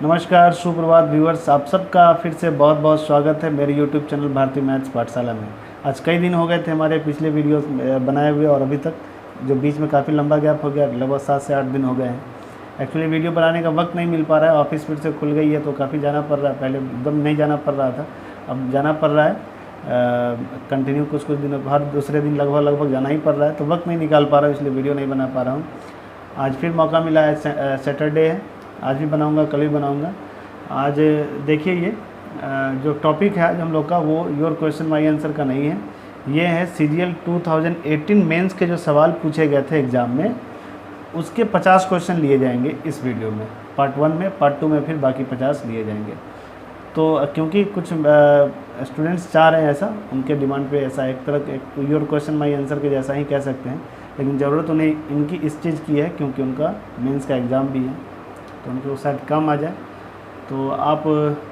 नमस्कार, सुप्रभात व्यूअर्स, आप सबका फिर से बहुत बहुत स्वागत है मेरे YouTube चैनल भारतीय मैथ्स पाठशाला में। आज कई दिन हो गए थे हमारे पिछले वीडियोस बनाए हुए और अभी तक जो बीच में काफ़ी लंबा गैप हो गया, लगभग 7 से 8 दिन हो गए हैं। एक्चुअली वीडियो बनाने का वक्त नहीं मिल पा रहा है, ऑफिस फिर से खुल गई है तो काफ़ी जाना पड़ रहा है। पहले एकदम नहीं जाना पड़ रहा था, अब जाना पड़ रहा है कंटिन्यू कुछ दिनों, हर दूसरे दिन लगभग जाना ही पड़ रहा है, तो वक्त नहीं निकाल पा रहा हूँ, इसलिए वीडियो नहीं बना पा रहा हूँ। आज फिर मौका मिला है, सैटरडे है, आज भी बनाऊंगा, कल भी बनाऊंगा। आज देखिए ये जो टॉपिक है आज हम लोग का वो योर क्वेश्चन माई आंसर का नहीं है, ये है सीजीएल 2018 मेंस के जो सवाल पूछे गए थे एग्ज़ाम में, उसके 50 क्वेश्चन लिए जाएंगे इस वीडियो में। पार्ट 1 में, पार्ट 2 में फिर बाकी 50 लिए जाएंगे। तो क्योंकि कुछ स्टूडेंट्स चाह रहे हैं ऐसा, उनके डिमांड पे ऐसा एक तरह एक योर क्वेश्चन माई आंसर के जैसा ही कह सकते हैं, लेकिन ज़रूरत उन्हें इनकी इस चीज़ की है क्योंकि उनका मेंस का एग्ज़ाम भी है, तो उनको शायद कम आ जाए। तो आप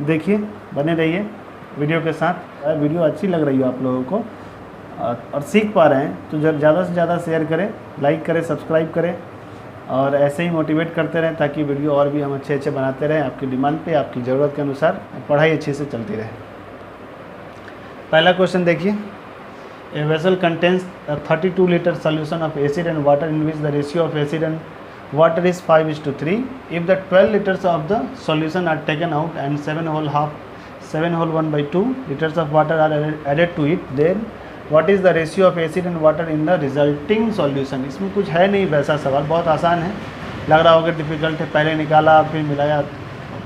देखिए, बने रहिए वीडियो के साथ। वीडियो अच्छी लग रही हो आप लोगों को और सीख पा रहे हैं तो ज़्यादा से ज़्यादा शेयर करें, लाइक करें, सब्सक्राइब करें और ऐसे ही मोटिवेट करते रहें ताकि वीडियो और भी हम अच्छे बनाते रहें आपकी डिमांड पे, आपकी ज़रूरत के अनुसार पढ़ाई अच्छे से चलती रहे। पहला क्वेश्चन देखिए, a vessel contains 32 litre solution of acid and water in which the ratio of acid and water is 5:3. If the 12 liters of the solution are taken out and 7 whole 1/2 liters of water are added to it, then what is the ratio of acid and water in the resulting solution? इसमें कुछ है नहीं वैसा सवाल, बहुत आसान है, लग रहा होगा डिफ़िकल्ट है। पहले निकाला फिर मिलाया,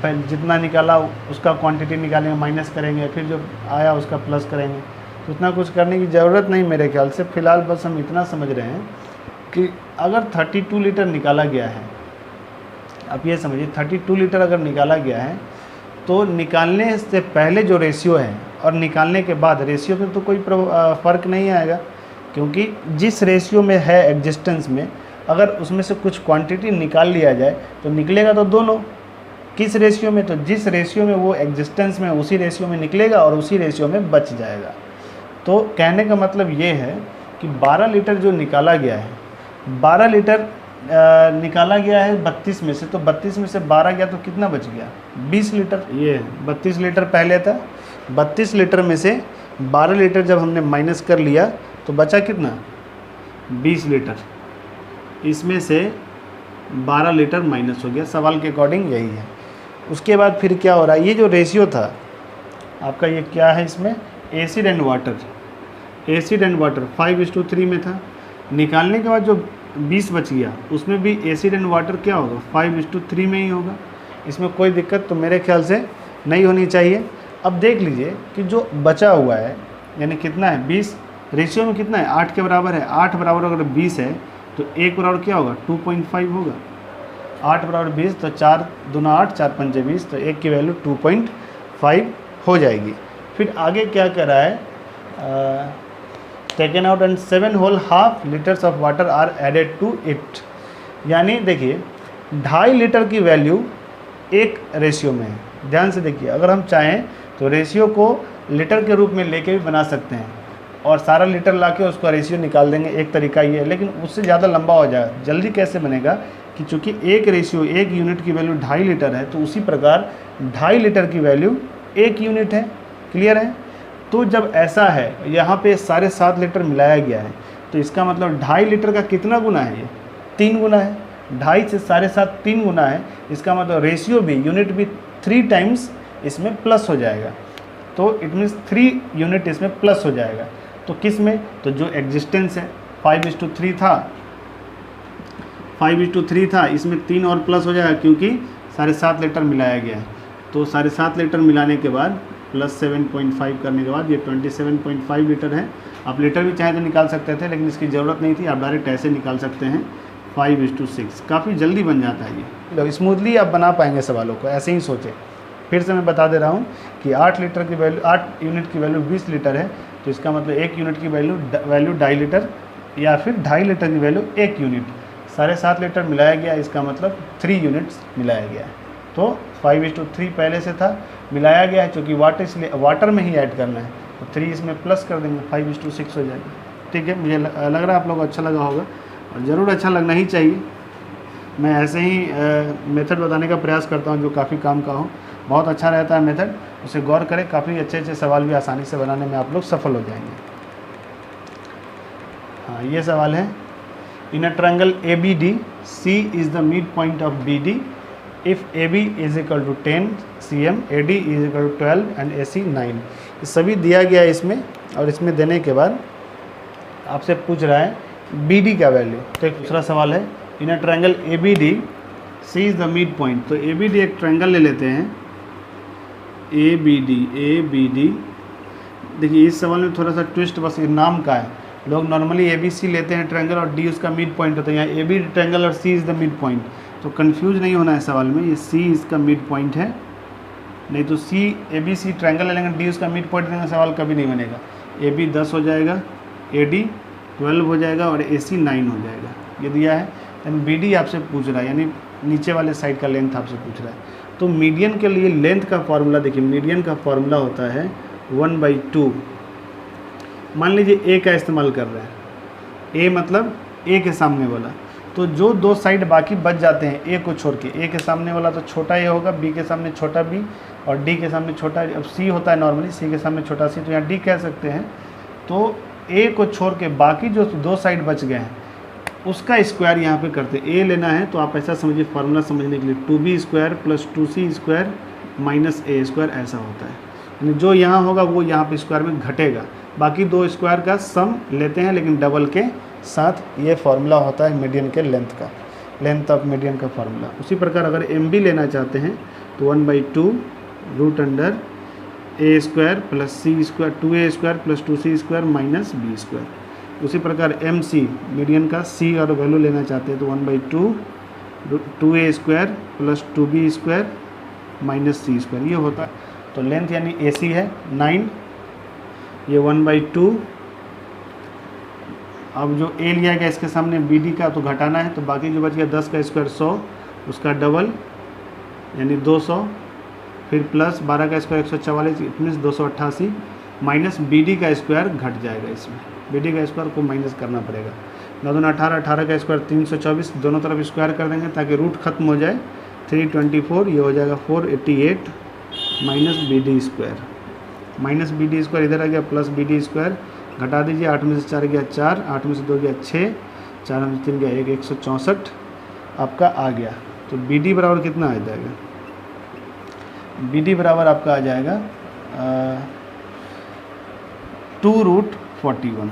पहले जितना निकाला उसका क्वांटिटी निकालेंगे, माइनस करेंगे, फिर जो आया उसका प्लस करेंगे, तो उतना कुछ करने की ज़रूरत नहीं मेरे ख्याल से। फ़िलहाल बस हम इतना समझ रहे हैं कि अगर 32 लीटर निकाला गया है, आप ये समझिए 32 लीटर अगर निकाला गया है तो निकालने से पहले जो रेशियो है और निकालने के बाद रेशियो में तो कोई फ़र्क नहीं आएगा, क्योंकि जिस रेशियो में है एग्जिस्टेंस में, अगर उसमें से कुछ क्वांटिटी निकाल लिया जाए तो निकलेगा तो दोनों। किस रेशियो में? तो जिस रेशियो में वो एग्जिस्टेंस में उसी रेशियो में निकलेगा और उसी रेशियो में बच जाएगा। तो कहने का मतलब ये है कि 12 लीटर जो निकाला गया है, 12 लीटर निकाला गया है 32 में से, तो 32 में से 12 गया तो कितना बच गया? 20 लीटर। ये 32 लीटर पहले था, 32 लीटर में से 12 लीटर जब हमने माइनस कर लिया तो बचा कितना? 20 लीटर। इसमें से 12 लीटर माइनस हो गया, सवाल के अकॉर्डिंग यही है। उसके बाद फिर क्या हो रहा है, ये जो रेशियो था आपका, ये क्या है इसमें? Acid and water. Acid and water 5:3 में था, निकालने के बाद जो 20 बच गया उसमें भी एसिड एंड वाटर क्या होगा? 5:3 में ही होगा। इसमें कोई दिक्कत तो मेरे ख्याल से नहीं होनी चाहिए। अब देख लीजिए कि जो बचा हुआ है यानी कितना है? 20 रेशियो में कितना है? 8 के बराबर है। 8 बराबर अगर 20 है तो 1 बराबर क्या होगा? 2.5 होगा। 8 बराबर 20 तो 4 दूना 8, 4 पंजे 20, तो 1 की वैल्यू 2.5 हो जाएगी। फिर आगे क्या कर रहा है? Taken out and 7 whole half liters of water are added to इट। यानी देखिए 2.5 लीटर की वैल्यू एक रेशियो में है। ध्यान से देखिए, अगर हम चाहें तो रेशियो को लीटर के रूप में लेके भी बना सकते हैं और सारा लीटर लाके उसका रेशियो निकाल देंगे, एक तरीका ये है, लेकिन उससे ज़्यादा लंबा हो जाएगा। जल्दी कैसे बनेगा कि चूँकि एक रेशियो, एक यूनिट की वैल्यू 2.5 लीटर है, तो उसी प्रकार 2.5 लीटर की वैल्यू 1 यूनिट है। क्लियर है? तो जब ऐसा है, यहाँ पे 7.5 लीटर मिलाया गया है, तो इसका मतलब 2.5 लीटर का कितना गुना है? ये 3 गुना है। 2.5 से 7.5 3 गुना है। इसका मतलब रेशियो भी, यूनिट भी 3 टाइम्स इसमें प्लस हो जाएगा। तो इट मीन्स 3 यूनिट इसमें प्लस हो जाएगा। तो किस में? तो जो एग्जिस्टेंस है 5:3 था, 5:3 था, इसमें 3 और प्लस हो जाएगा क्योंकि 7.5 लीटर मिलाया गया है। तो 7.5 लीटर मिलाने के बाद प्लस 7.5 करने के बाद ये 27.5 लीटर है। आप लीटर भी चाहे तो निकाल सकते थे, लेकिन इसकी ज़रूरत नहीं थी, आप डायरेक्ट ऐसे निकाल सकते हैं। 5:6 काफ़ी जल्दी बन जाता है ये, स्मूथली आप बना पाएंगे सवालों को, ऐसे ही सोचें। फिर से मैं बता दे रहा हूँ कि 8 लीटर की वैल्यू, 8 यूनिट की वैल्यू 20 लीटर है, तो इसका मतलब 1 यूनिट की वैल्यू 2.5 लीटर या फिर 2.5 लीटर की वैल्यू 1 यूनिट। 7.5 लीटर मिलाया गया, इसका मतलब 3 यूनिट्स मिलाया गया है। तो 5:3 पहले से था, मिलाया गया है, क्योंकि वाटर में ही ऐड करना है, तो 3 इसमें प्लस कर देंगे, 5:6 हो जाएगा। ठीक है, मुझे लग रहा है आप लोग को अच्छा लगा होगा और ज़रूर अच्छा लगना ही चाहिए। मैं ऐसे ही मेथड बताने का प्रयास करता हूँ जो काफ़ी काम का हो। बहुत अच्छा रहता है मेथड, उसे गौर करें, काफ़ी अच्छे अच्छे सवाल भी आसानी से बनाने में आप लोग सफल हो जाएंगे। हाँ, ये सवाल है, in a triangle ABD C is the mid point of BD if AB is equal to 10 cm, AD is equal to 12 and AC 9। ये सभी दिया गया है इसमें, और इसमें देने के बाद आपसे पूछ रहा है BD का वैल्यू। तो एक दूसरा सवाल है, in a triangle ABD C is the mid point. तो ABD एक ट्रायंगल ले लेते हैं, ABD। देखिए इस सवाल में थोड़ा सा ट्विस्ट बस ये नाम का है। लोग नॉर्मली ABC लेते हैं ट्रायंगल और D उसका मिड पॉइंट होता है। यहाँ ABD ट्रायंगल और C is the mid point, तो कंफ्यूज नहीं होना है सवाल में। ये C इसका मिड पॉइंट है, नहीं तो ABC ट्रायंगल ले लेंगे, D उसका मिड पॉइंट लेंगे, सवाल कभी नहीं बनेगा। AB 10 हो जाएगा, AD 12 हो जाएगा और AC 9 हो जाएगा। ये दिया है, यानी BD आपसे पूछ रहा है, यानी नीचे वाले साइड का लेंथ आपसे पूछ रहा है। तो मीडियन के लिए लेंथ का फॉर्मूला देखिए, मीडियन का फॉर्मूला होता है 1/2। मान लीजिए A का इस्तेमाल कर रहे हैं, A मतलब A के सामने वाला, तो जो दो साइड बाकी बच जाते हैं A को छोड़ के, A के सामने वाला तो छोटा A होगा, B के सामने छोटा B और D के सामने छोटा, अब C होता है नॉर्मली, C के सामने छोटा C, तो यहाँ D कह सकते हैं। तो A को छोड़ के बाकी जो दो साइड बच गए हैं उसका स्क्वायर यहाँ पे करते हैं। A लेना है तो आप ऐसा समझिए, फार्मूला समझने के लिए 2B² + 2C² - A², ऐसा होता है। यानी जो यहाँ होगा वो यहाँ पे स्क्वायर में घटेगा, बाकी दो स्क्वायर का सम लेते हैं लेकिन डबल के साथ। ये फार्मूला होता है मीडियन के लेंथ का, लेंथ ऑफ मीडियन का फार्मूला। उसी प्रकार अगर MB लेना चाहते हैं तो 1/2 √A² + C² 2A² + 2C² - B²। उसी प्रकार MC मीडियन का C और वैल्यू लेना चाहते हैं तो 1/2 2A² + 2B² - C², ये होता है। तो लेंथ यानी AC है 9, ये 1/2। अब जो A लिया गया इसके सामने BD का तो घटाना है, तो बाकी जो बच गया 10 का स्क्वायर 100, उसका डबल यानी 200, फिर प्लस 12 का square 144, it means 288, minus BD का स्क्वायर घट जाएगा। इसमें BD का स्क्वायर को माइनस करना पड़ेगा। 9 दूना 18, 18 का स्क्वायर 324, दोनों तरफ स्क्वायर कर देंगे ताकि रूट खत्म हो जाए। 324, ये हो जाएगा 488 - BD² इधर आ गया, प्लस BD², घटा दीजिए, 8 में से 4 गया 4, 8 में से 2 गया 6, 4 में से 3 गया 1, 164 आपका आ गया। तो BD बराबर कितना आ जाएगा? BD बराबर आपका आ जाएगा 2√41।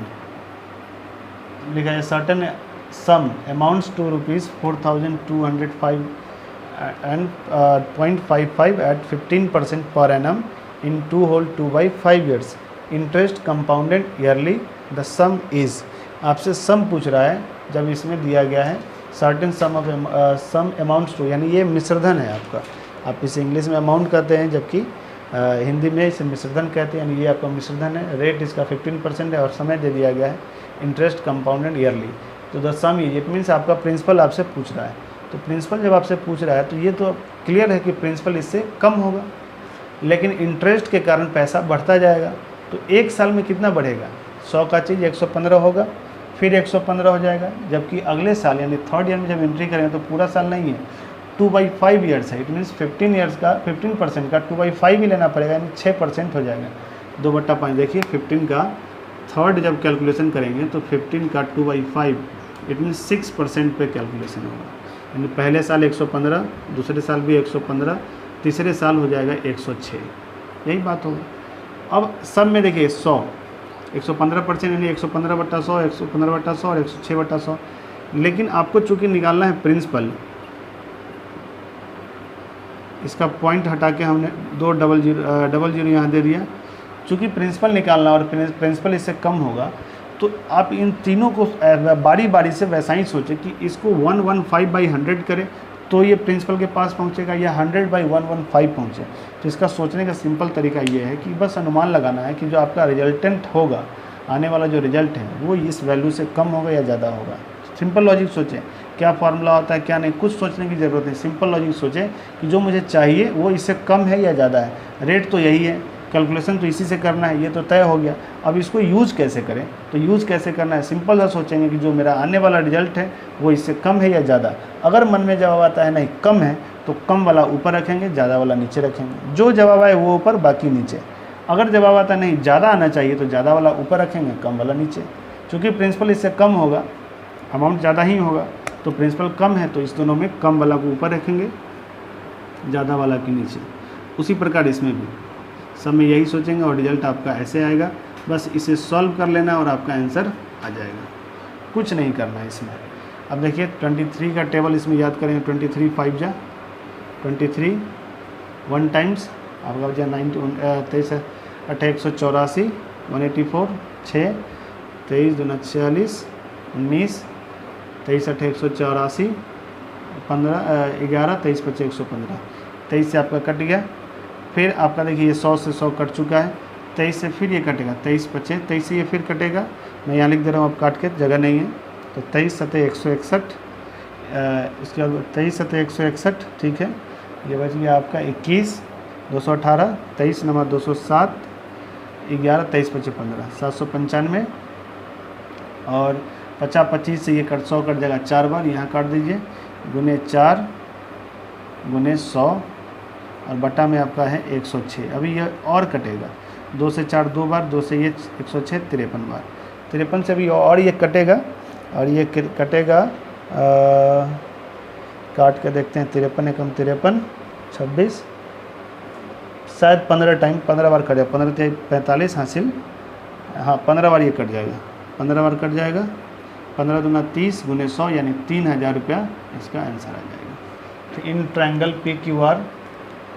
लिखा है certain sum amounts to ₹4,205 and 0.55 at 15% per annum in 2/5 years. Interest compounded yearly. The sum is, आपसे सम पूछ रहा है जब इसमें दिया गया है सर्टेन सम अमाउंट्स टू, यानी ये मिश्रधन है आपका। आप इसे इंग्लिश में अमाउंट कहते हैं जबकि हिंदी में इसे मिश्रधन कहते हैं, यानी ये आपका मिश्रधन है। रेट इसका 15% है और समय दे दिया गया है इंटरेस्ट कंपाउंडेड ईयरली। तो the some is, it means आपका प्रिंसिपल आपसे पूछ रहा है। तो प्रिंसिपल जब आपसे पूछ रहा है तो ये तो क्लियर है कि प्रिंसिपल इससे कम होगा, लेकिन इंटरेस्ट के कारण पैसा बढ़ता जाएगा। तो एक साल में कितना बढ़ेगा? 100 का चीज़ 115 होगा, फिर 115 हो जाएगा, जबकि अगले साल यानी थर्ड ईयर में जब एंट्री करेंगे तो पूरा साल नहीं है, 2/5 ईयर्स है। इट मीन्स 15 ईयर्स का 15% का 2/5 ही लेना पड़ेगा, यानी 6% हो जाएगा। 2/5 देखिए, 15 का थर्ड जब कैलकुलेशन करेंगे तो 15 का 2/5 इट मीन्स 6% पे कैलकुलेशन होगा। यानी पहले साल 115, दूसरे साल भी 115, तीसरे साल हो जाएगा 106, यही बात होगी। अब सब में देखिए 100, 115% यानी 115/100, 115/100 और 106/100। लेकिन आपको चूँकि निकालना है प्रिंसिपल, इसका पॉइंट हटा के हमने 2 डबल जीरो यहाँ दे दिया। चूँकि प्रिंसिपल निकालना और प्रिंसिपल इससे कम होगा, तो आप इन तीनों को बारी बारी से वैसा ही सोचें कि इसको 115/100 करें तो ये प्रिंसिपल के पास पहुंचेगा, या 100/115 पहुंचे। तो इसका सोचने का सिंपल तरीका ये है कि बस अनुमान लगाना है कि जो आपका रिजल्टेंट होगा, आने वाला जो रिजल्ट है वो इस वैल्यू से कम होगा या ज़्यादा होगा। सिंपल लॉजिक सोचें, क्या फार्मूला होता है क्या नहीं, कुछ सोचने की ज़रूरत नहीं। सिंपल लॉजिक सोचें कि जो मुझे चाहिए वो इससे कम है या ज़्यादा है। रेट तो यही है, कैलकुलेशन तो इसी से करना है, ये तो तय हो गया। अब इसको यूज़ कैसे करें, तो यूज़ कैसे करना है, सिंपल सा सोचेंगे कि जो मेरा आने वाला रिजल्ट है वो इससे कम है या ज़्यादा। अगर मन में जवाब आता है नहीं कम है, तो कम वाला ऊपर रखेंगे, ज़्यादा वाला नीचे रखेंगे। जो जवाब आए वो ऊपर, बाकी नीचे। अगर जवाब आता नहीं ज़्यादा आना चाहिए, तो ज़्यादा वाला ऊपर रखेंगे, कम वाला नीचे। चूँकि प्रिंसिपल इससे कम होगा, अमाउंट ज़्यादा ही होगा, तो प्रिंसिपल कम है तो इस दोनों में कम वाला को ऊपर रखेंगे, ज़्यादा वाला के नीचे। उसी प्रकार इसमें भी सब में यही सोचेंगे और रिजल्ट आपका ऐसे आएगा। बस इसे सॉल्व कर लेना और आपका आंसर आ जाएगा, कुछ नहीं करना है इसमें। अब देखिए 23 का टेबल इसमें याद करेंगे। 23 5 जा 23, 1 टाइम्स आपका बचा 23 8 184, 184 6, 23 दूना 46, 19, 23 8 184, 15 11, 23 5 115। 23 से आपका कट गया। फिर आपका देखिए ये 100 से 100 कट चुका है। 23 से फिर ये कटेगा, 23 5, 23 से ये फिर कटेगा। मैं यहाँ लिख दे रहा हूँ, अब काट के जगह नहीं है। तो 23 7 161, इसके बाद 23 7 161, ठीक है। ये बच गया आपका 21 218, 23 9 207, 11 23 5 15, 795। और 50 25 से ये 100 कट जाएगा 4 बार, यहाँ काट दीजिए, गुने 4 गुने 100 और बटा में आपका है 106। अभी ये और कटेगा, 2 से 4 2 बार, 2 से ये 106 53 बार। 53 से भी और ये कटेगा, और ये कटेगा काट के देखते हैं। 53 एकम 53, 26, शायद 15 टाइम 15 बार कट जाएगा। 15 से 45 हासिल, हाँ 15 बार ये कट जाएगा, 15 बार कट जाएगा। 15 दूना 30 गुने 100 यानी 3000 रुपया इसका आंसर आ जाएगा। तो in triangle P Q are,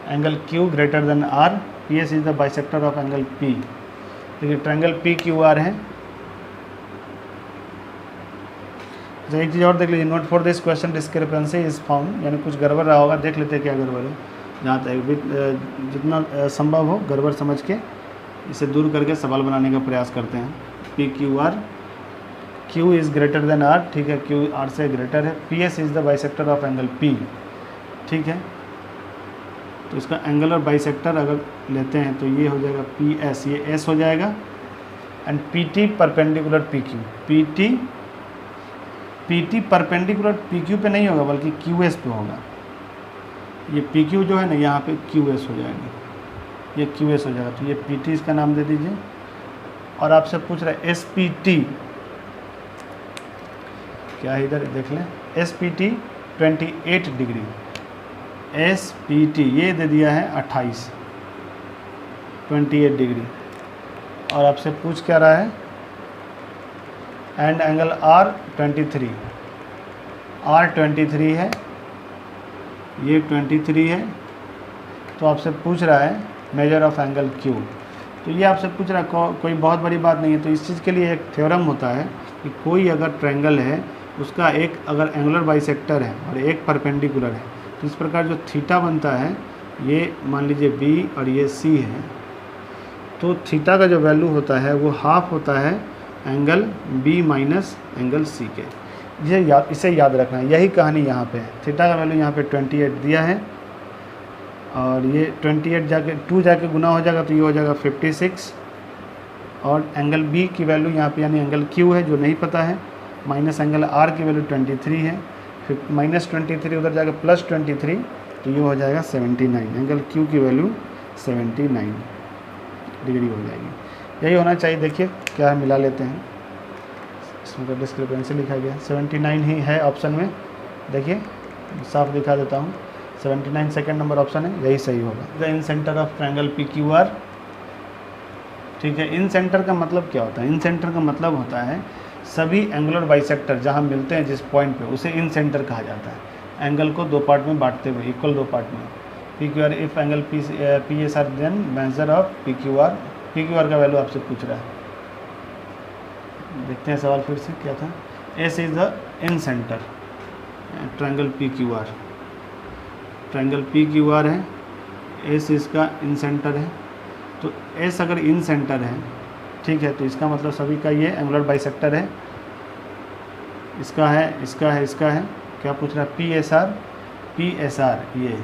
angle Q greater than R, PS is the bisector of angle P। देखिए ट्रायंगल पी क्यू आर है। तो एक चीज़ और देख लीजिए, note for this question discrepancy is found, यानी कुछ गड़बड़ रहा होगा, देख लेते हैं क्या गड़बड़ है। जहाँ तक जितना संभव हो गड़बड़ समझ के इसे दूर करके सवाल बनाने का प्रयास करते हैं। P Q are, Q is greater than R, ठीक है, Q R से ग्रेटर है। PS is the bisector of angle P, ठीक है। तो इसका एंगल और बाइसेक्टर अगर लेते हैं तो ये हो जाएगा PS, ये S हो जाएगा। And PT perpendicular PQ, PT perpendicular PQ पे नहीं होगा बल्कि QS पे होगा। ये PQ जो है ना यहाँ पे QS हो जाएगा, ये QS हो जाएगा। तो ये PT इसका नाम दे दीजिए। और आपसे पूछ रहा है SPT क्या है, इधर देख लें। SPT 28 डिग्री, SPT ये दे दिया है 28 डिग्री। और आपसे पूछ क्या रहा है, एंड एंगल R 23, R 23 है, ये 23 है। तो आपसे पूछ रहा है मेजर ऑफ एंगल Q। तो ये आपसे पूछ रहा है, कोई बहुत बड़ी बात नहीं है। तो इस चीज़ के लिए एक थ्योरम होता है कि कोई अगर ट्रायंगल है, उसका एक अगर एंगुलर बाइसेक्टर है और एक परपेंडिकुलर है, तो इस प्रकार जो थीटा बनता है, ये मान लीजिए B और ये C है, तो थीटा का जो वैल्यू होता है वो हाफ होता है angle B minus angle C के। इसे याद रखना है। यही कहानी यहाँ पे है। थीटा का वैल्यू यहाँ पे 28 दिया है, और ये 28 जाके 2 जाके गुना हो जाएगा, तो ये हो जाएगा 56। और एंगल B की वैल्यू यहाँ पे यानी एंगल Q है जो नहीं पता है, माइनस एंगल R की वैल्यू 23 है, फिर माइनस 23 उधर जाएगा प्लस 23, तो ये हो जाएगा 79। एंगल Q की वैल्यू 79 डिग्री हो जाएगी। यही होना चाहिए। देखिए क्या है, मिला लेते हैं। इसमें तो डिस्क्रिपेंसी लिखा गया 79 ही है ऑप्शन में। देखिए साफ दिखा देता हूँ, 79 सेकंड नंबर ऑप्शन है, यही सही होगा। The in centre of triangle PQR, ठीक है। इन सेंटर का मतलब क्या होता है? इन सेंटर का मतलब होता है सभी एंगुलर बाइसेक्टर जहाँ मिलते हैं जिस पॉइंट पे, उसे इन सेंटर कहा जाता है। एंगल को 2 पार्ट में बांटते हुए, इक्वल 2 पार्ट में। PQR if angle PSR then measure of PQR। PQR का वैल्यू आपसे पूछ रहा है। देखते हैं सवाल फिर से क्या था। S is the in centre triangle PQR, triangle PQR है, S इसका इन सेंटर है। तो S अगर इन सेंटर है, ठीक है, तो इसका मतलब सभी का ये एंगुलर बाइसेक्टर है। इसका है, इसका है, इसका है। क्या पूछ रहा है? PSR ये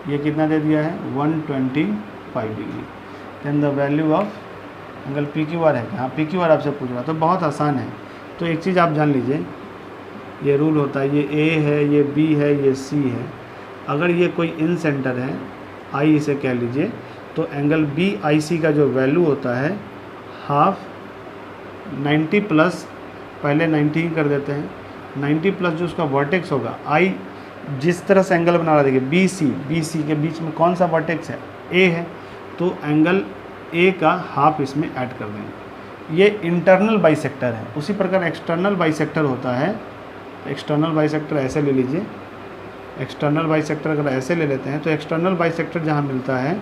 ये कितना दे दिया है 125 डिग्री। Then the value of angle P Q R है, हाँ पी क्यू आर आपसे पूछ रहा, तो बहुत आसान है। तो एक चीज़ आप जान लीजिए, ये रूल होता है, ये ए है, ये बी है, ये सी है। अगर ये कोई इन सेंटर है, आई इसे कह लीजिए, तो एंगल बी आई सी का जो वैल्यू होता है हाफ 90 प्लस, पहले 90 ही कर देते हैं, 90 प्लस जो उसका वर्टेक्स होगा, आई जिस तरह से एंगल बना रहा है, देखिए बी सी के बीच में कौन सा वर्टेक्स है, ए है, तो एंगल ए का हाफ इसमें ऐड कर देंगे। ये इंटरनल बाइसेक्टर है। उसी प्रकार एक्सटर्नल बाइसेक्टर होता है। एक्सटर्नल बाइसेक्टर ऐसे ले लीजिए, एक्सटर्नल बाइसेक्टर अगर ऐसे ले लेते हैं तो एक्सटर्नल बाइसेक्टर जहाँ मिलता है,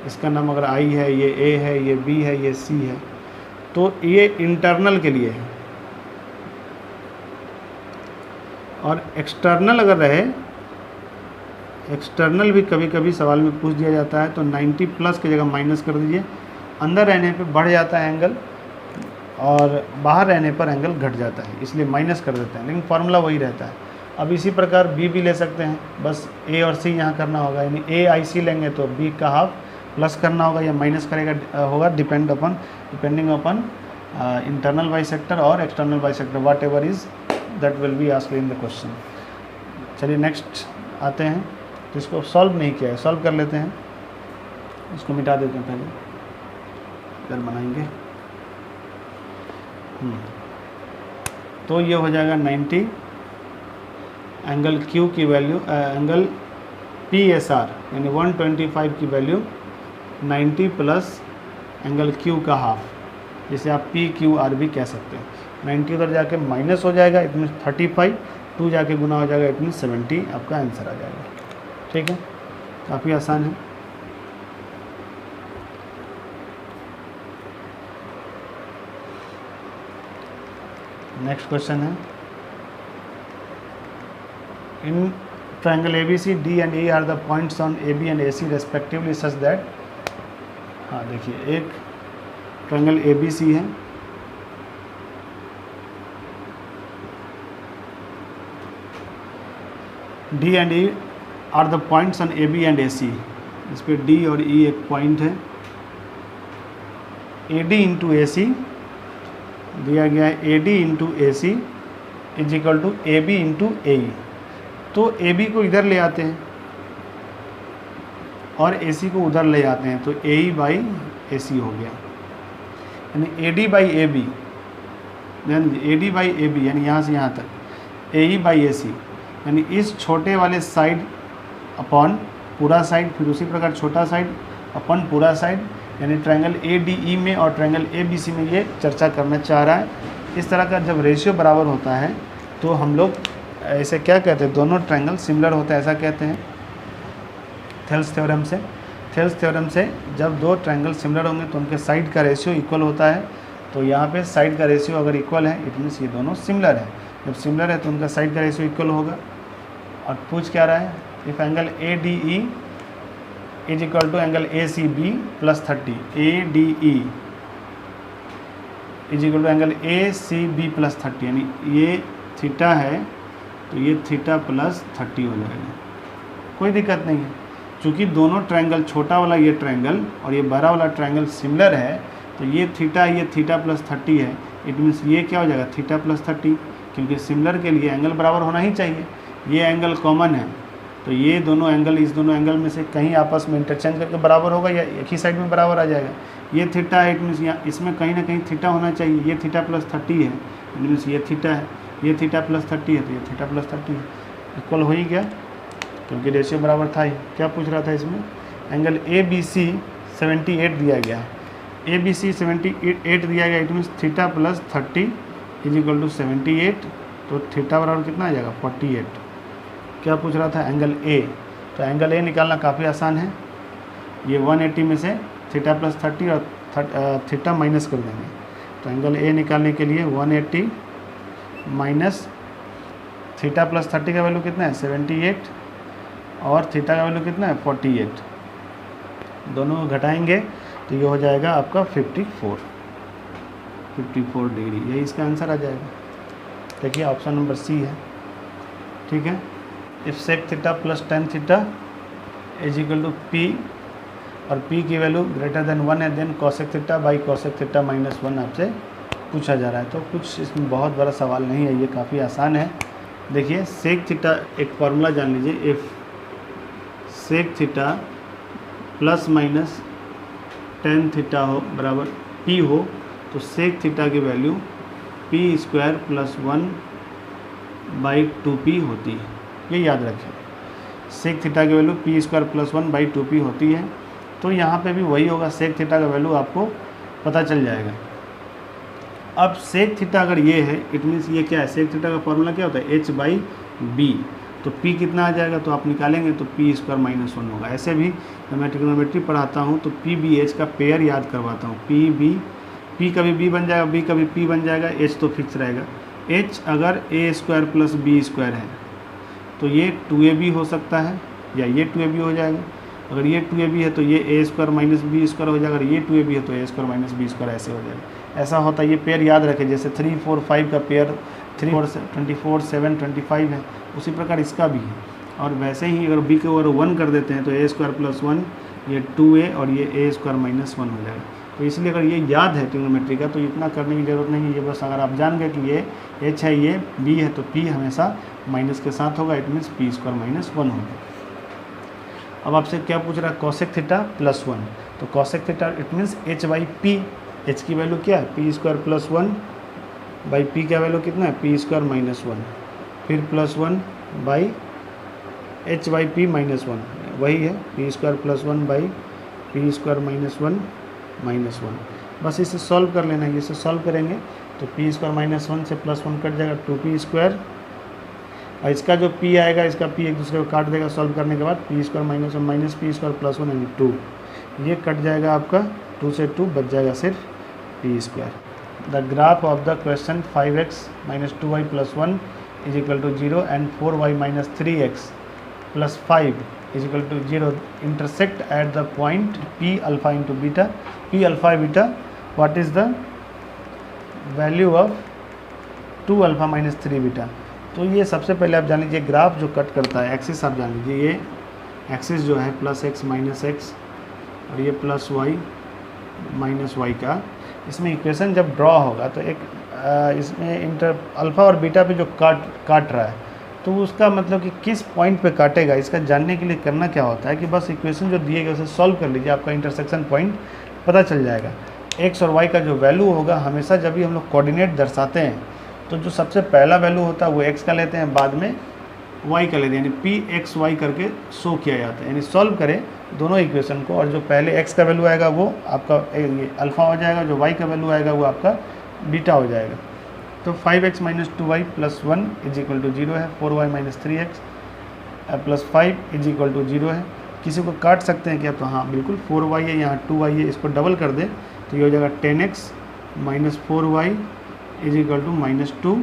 इसका नाम अगर आई है, ये ए है, ये बी है, ये सी है, तो ये इंटरनल के लिए है। और एक्सटर्नल अगर रहे, एक्सटर्नल भी कभी कभी सवाल में पूछ दिया जाता है, तो 90 प्लस की जगह माइनस कर दीजिए। अंदर रहने पे बढ़ जाता है एंगल और बाहर रहने पर एंगल घट जाता है, इसलिए माइनस कर देते हैं, लेकिन फार्मूला वही रहता है। अब इसी प्रकार बी भी ले सकते हैं, बस ए और सी यहाँ करना होगा, यानी ए आई सी लेंगे तो बी का हाफ प्लस करना होगा या माइनस करेगा होगा, डिपेंडिंग अपॉन इंटरनल बाइसेक्टर और external bisector, what ever is that will be asked in the question. चलिए नेक्स्ट आते हैं, तो इसको सॉल्व नहीं किया है, सॉल्व कर लेते हैं, इसको मिटा देते हैं पहले, फिर बनाएंगे। तो ये हो जाएगा 90, एंगल क्यू की value, angle P S R यानी 125 की वैल्यू 90 प्लस एंगल क्यू का हाफ, जिसे आप पी क्यू आर भी कह सकते हैं। 90 उधर जाके माइनस हो जाएगा, इट मीन 35, 2 जाके गुना हो जाएगा, इट मीन 70 आपका आंसर आ जाएगा। ठीक है, काफ़ी आसान है। नेक्स्ट क्वेश्चन है, in triangle ABC D and E are the points on AB and AC respectively such that, हाँ देखिए एक ट्रायंगल ABC है, D and E are the points on AB and AC, इस पर D और E एक point है, AD into AC दिया गया है, AD into AC is equal to AB into AE। तो AB को इधर ले आते हैं और AC को उधर ले आते हैं, तो AE बाई AC हो गया, यानी AD by AB, AD by AB यानी यहाँ से यहाँ तक, AE बाई AC यानी इस छोटे वाले साइड अपॉन पूरा साइड, फिर उसी प्रकार छोटा साइड अपॉन पूरा साइड, यानी ट्रायंगल ADE में और ट्रायंगल ABC में ये चर्चा करना चाह रहा है। इस तरह का जब रेशियो बराबर होता है तो हम लोग ऐसे क्या कहते हैं, दोनों ट्रायंगल सिमिलर होते हैं, ऐसा कहते हैं थेल्स थ्योरम से। थेल्स थ्योरम से जब दो ट्रायंगल सिमिलर होंगे तो उनके साइड का रेशियो इक्वल होता है। तो यहाँ पे साइड का रेशियो अगर इक्वल है, इट मीन्स ये दोनों सिमिलर है। जब सिमिलर है तो उनका साइड का रेशियो इक्वल होगा। और पूछ क्या रहा है, if angle ADE is equal to angle ACB plus 30, ADE is equal to angle ACB plus 30, यानी ये थीटा है तो ये थीटा प्लस 30 हो जाएगा। कोई दिक्कत नहीं है, चूँकि दोनों ट्रायंगल, छोटा वाला ये ट्रायंगल और ये बड़ा वाला ट्रायंगल सिमिलर है, तो ये थीटा प्लस 30 है, इट मीन्स ये क्या हो जाएगा थीटा प्लस 30, क्योंकि सिमिलर के लिए एंगल बराबर होना ही चाहिए। ये एंगल कॉमन है तो ये दोनों एंगल, इस दोनों एंगल में से कहीं आपस में इंटरचेंज करके बराबर होगा या एक ही साइड में बराबर आ जाएगा। ये थीटा है, इट मीन्स यहाँ इसमें कहीं ना कहीं थीटा होना चाहिए। ये थीटा प्लस 30 है, इट मीन्स ये थीटा है, ये थीटा प्लस 30 है तो ये थीटा प्लस 30 है, इक्वल हो ही गया क्योंकि रेशियो बराबर था ही। क्या पूछ रहा था इसमें, एंगल ABC 78 दिया गया है, ABC 78 दिया गया, it means theta plus 30 is equal to 78, तो थीटा बराबर कितना आ जाएगा 48। क्या पूछ रहा था, एंगल A, तो एंगल A निकालना काफ़ी आसान है। ये 180 में से थीटा प्लस 30 और थीटा माइनस कर देंगे, तो एंगल A निकालने के लिए 180 माइनस थीटा प्लस 30 का वैल्यू कितना है 78 और थीटा का वैल्यू कितना है 48, दोनों घटाएंगे तो ये हो जाएगा आपका 54 डिग्री, यही इसका आंसर आ जाएगा। देखिए ऑप्शन नंबर C है। ठीक है, if sec theta plus tan theta is equal to p, और p की वैल्यू ग्रेटर देन 1 है, then cosec theta by cosec theta minus 1 आपसे पूछा जा रहा है। तो कुछ इसमें बहुत बड़ा सवाल नहीं है, ये काफ़ी आसान है। देखिए सेक थीटा एक फार्मूला जान लीजिए, if sec theta plus minus tan theta हो बराबर p हो, तो सेक थीटा की value p square plus 1 by 2p होती है। ये याद रखें, सेक थीटा की value p square plus 1 by 2p होती है। तो यहाँ पे भी वही होगा, सेक थीटा का वैल्यू आपको पता चल जाएगा। अब सेक थीटा अगर ये है, इट मीन्स ये क्या है, सेक थीटा का फॉर्मूला क्या होता है, h बाई बी। तो p कितना आ जाएगा, तो आप निकालेंगे तो p स्क्वायर माइनस 1 होगा। ऐसे भी मैं ट्रिग्नोमेट्री पढ़ाता हूँ तो p b h का पेयर याद करवाता हूँ। p कभी b बन जाएगा, b कभी p बन जाएगा, h तो फिक्स रहेगा। h अगर a square plus b square है तो ये 2ab हो सकता है, या ये 2ab हो जाएगा। अगर ये 2ab है तो ये a square minus B square हो जाएगा, अगर ये 2ab है तो a square minus B square ऐसे हो जाएगा। ऐसा होता है, ये पेयर याद रखें। जैसे 3 4 5 का पेयर 3 4 24 7 25 है, उसी प्रकार इसका भी है। और वैसे ही अगर b के ओवर 1 कर देते हैं तो a स्क्वायर प्लस 1, ये 2a और ये a स्क्वायर माइनस 1 हो जाएगा। तो इसलिए अगर ये याद है ट्रिग्नोमेट्री का तो इतना करने की ज़रूरत नहीं है। ये बस अगर आप जान गए कि ये h है, ये b है, तो p हमेशा माइनस के साथ होगा, it means p square minus 1 होगा। अब आपसे क्या पूछ रहा है, कॉसेक थीटा प्लस 1। तो cosec theta it means h by P, h की वैल्यू क्या है, p square plus 1 by p का वैल्यू कितना है, p स्क्वायर माइनस 1, फिर plus 1 by h by p minus 1, वही है p square plus 1 by p square minus 1। बस इसे सॉल्व कर लेना है। इसे सॉल्व करेंगे तो p स्क्वायर माइनस 1 से प्लस 1 कट जाएगा, 2p स्क्वायर, और इसका जो p आएगा, इसका p एक दूसरे को काट देगा सॉल्व करने के बाद, p square minus 1 minus p square plus 1 यानी 2, ये कट जाएगा आपका, 2 से 2 बच जाएगा सिर्फ p square. The graph of the question 5x minus 2y plus 1 is equal to 0 and 4y minus 3x plus 5 is equal to 0 intersect at the point p alpha into beta. p alpha beta, what is the value of 2 alpha minus 3 beta. तो ये सबसे पहले आप जान लीजिए, graph जो cut करता है, एक्सिस आप जान लीजिए, ये एक्सिस जो है प्लस एक्स माइनस एक्स और ये प्लस वाई माइनस वाई का, इसमें इक्वेशन जब ड्रॉ होगा तो एक इसमें अल्फ़ा और बीटा पे जो काट रहा है, तो उसका मतलब कि किस पॉइंट पे काटेगा, इसका जानने के लिए करना क्या होता है कि बस इक्वेशन जो दिए गए उसे सॉल्व कर लीजिए, आपका इंटरसेक्शन पॉइंट पता चल जाएगा। एक्स और वाई का जो वैल्यू होगा, हमेशा जब भी हम लोग कोऑर्डिनेट दर्शाते हैं तो जो सबसे पहला वैल्यू होता है वो x का लेते हैं, बाद में y का लेते हैं, यानी p x y करके शो किया जाता है। यानी सॉल्व करें दोनों इक्वेशन को, और जो पहले x का वैल्यू आएगा वो आपका ये अल्फ़ा हो जाएगा, जो y का वैल्यू आएगा वो आपका बीटा हो जाएगा। तो 5x minus 2y plus 1 is equal to 0 है, 4y minus 3x plus 5 is equal to 0 है। किसी को काट सकते हैं क्या, तो हाँ बिल्कुल, 4y है, यहाँ 2y है, इसको डबल कर दें तो ये हो जाएगा 10x minus 4y is equal to minus 2,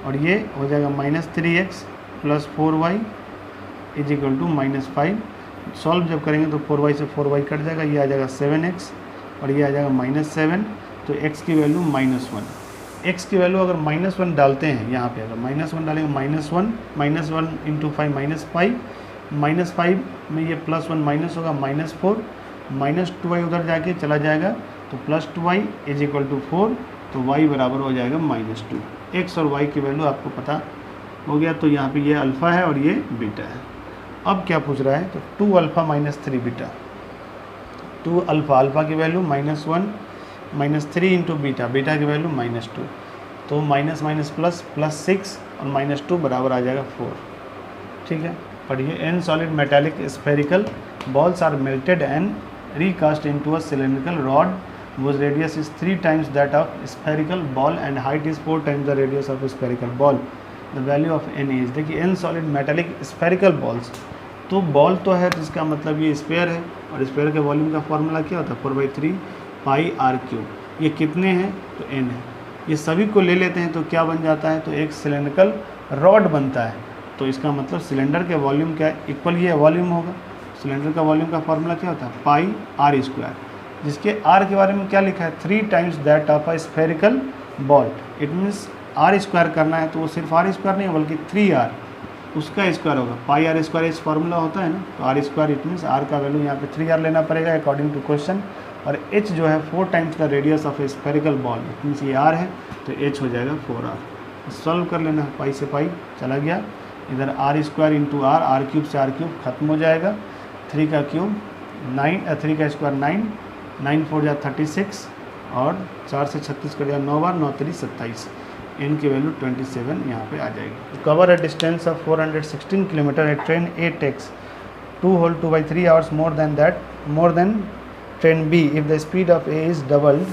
और ये हो जाएगा minus 3x plus 4y is equal to minus 5। Solve जब करेंगे तो 4y से 4y कट जाएगा, ये आ जाएगा 7x और ये आ जाएगा माइनस 7। तो x की वैल्यू माइनस 1, x की वैल्यू अगर माइनस 1 डालते हैं यहाँ पे, अगर माइनस 1 डालेंगे माइनस 1 इंटू 5 माइनस 5 में ये प्लस 1 माइनस होगा माइनस 4, माइनस 2y उधर जाके चला जाएगा तो plus 2y is equal to 4, तो y बराबर हो जाएगा माइनस 2। x और y की वैल्यू आपको पता हो गया। तो यहाँ पे ये अल्फ़ा है और ये बीटा है। अब क्या पूछ रहा है, तो 2 अल्फ़ा माइनस 3 बीटा, 2 अल्फ़ा की value minus 1 minus 3 into beta की वैल्यू माइनस 2, तो माइनस माइनस प्लस 6 और माइनस 2 बराबर आ जाएगा 4। ठीक है, पढ़िए। An solid metallic spherical balls are melted and recast into a cylindrical rod whose radius is 3 times that of spherical ball and height is 4 times the radius of spherical ball. The value of n is, देखिए n solid metallic spherical balls, तो ball तो है, तो इसका मतलब ये spare है, और स्पेयर के वॉल्यूम का फॉर्मूला क्या होता है, 4/3 पाई आर क्यूब। ये कितने हैं, तो n है। ये सभी को ले लेते हैं तो क्या बन जाता है, तो एक सिलेंड्रिकल रॉड बनता है। तो इसका मतलब सिलेंडर के वॉल्यूम क्या इक्वल ये वॉल्यूम होगा। सिलेंडर का वॉल्यूम का फॉर्मूला क्या होता है, पाई आर स्क्वायर, जिसके आर के बारे में क्या लिखा है, 3 times that of a spherical ball. It means r square करना है तो वो सिर्फ आर स्क्वायर नहीं बल्कि 3r, उसका स्क्वायर होगा। Pi r square h formula होता है ना, तो r square it means r का वैल्यू यहाँ पे 3r लेना पड़ेगा अकॉर्डिंग टू क्वेश्चन, और एच जो है 4 times the radius of a spherical ball, it means ये आर है तो एच हो जाएगा 4r। सॉल्व कर लेना, पाई से पाई चला गया, इधर r square into r, r cube से आर क्यूब खत्म हो जाएगा, 3 का क्यूब 9, 3 का स्क्वायर 9, 9 4 जा 36 और 4 से 36 कर दिया 9 बार, 9 3 27, n की वैल्यू 27 यहाँ पे आ जाएगी। Cover a distance of 416 kilometre, a train a takes 2/3 hours more than train B. If the speed of A is doubled,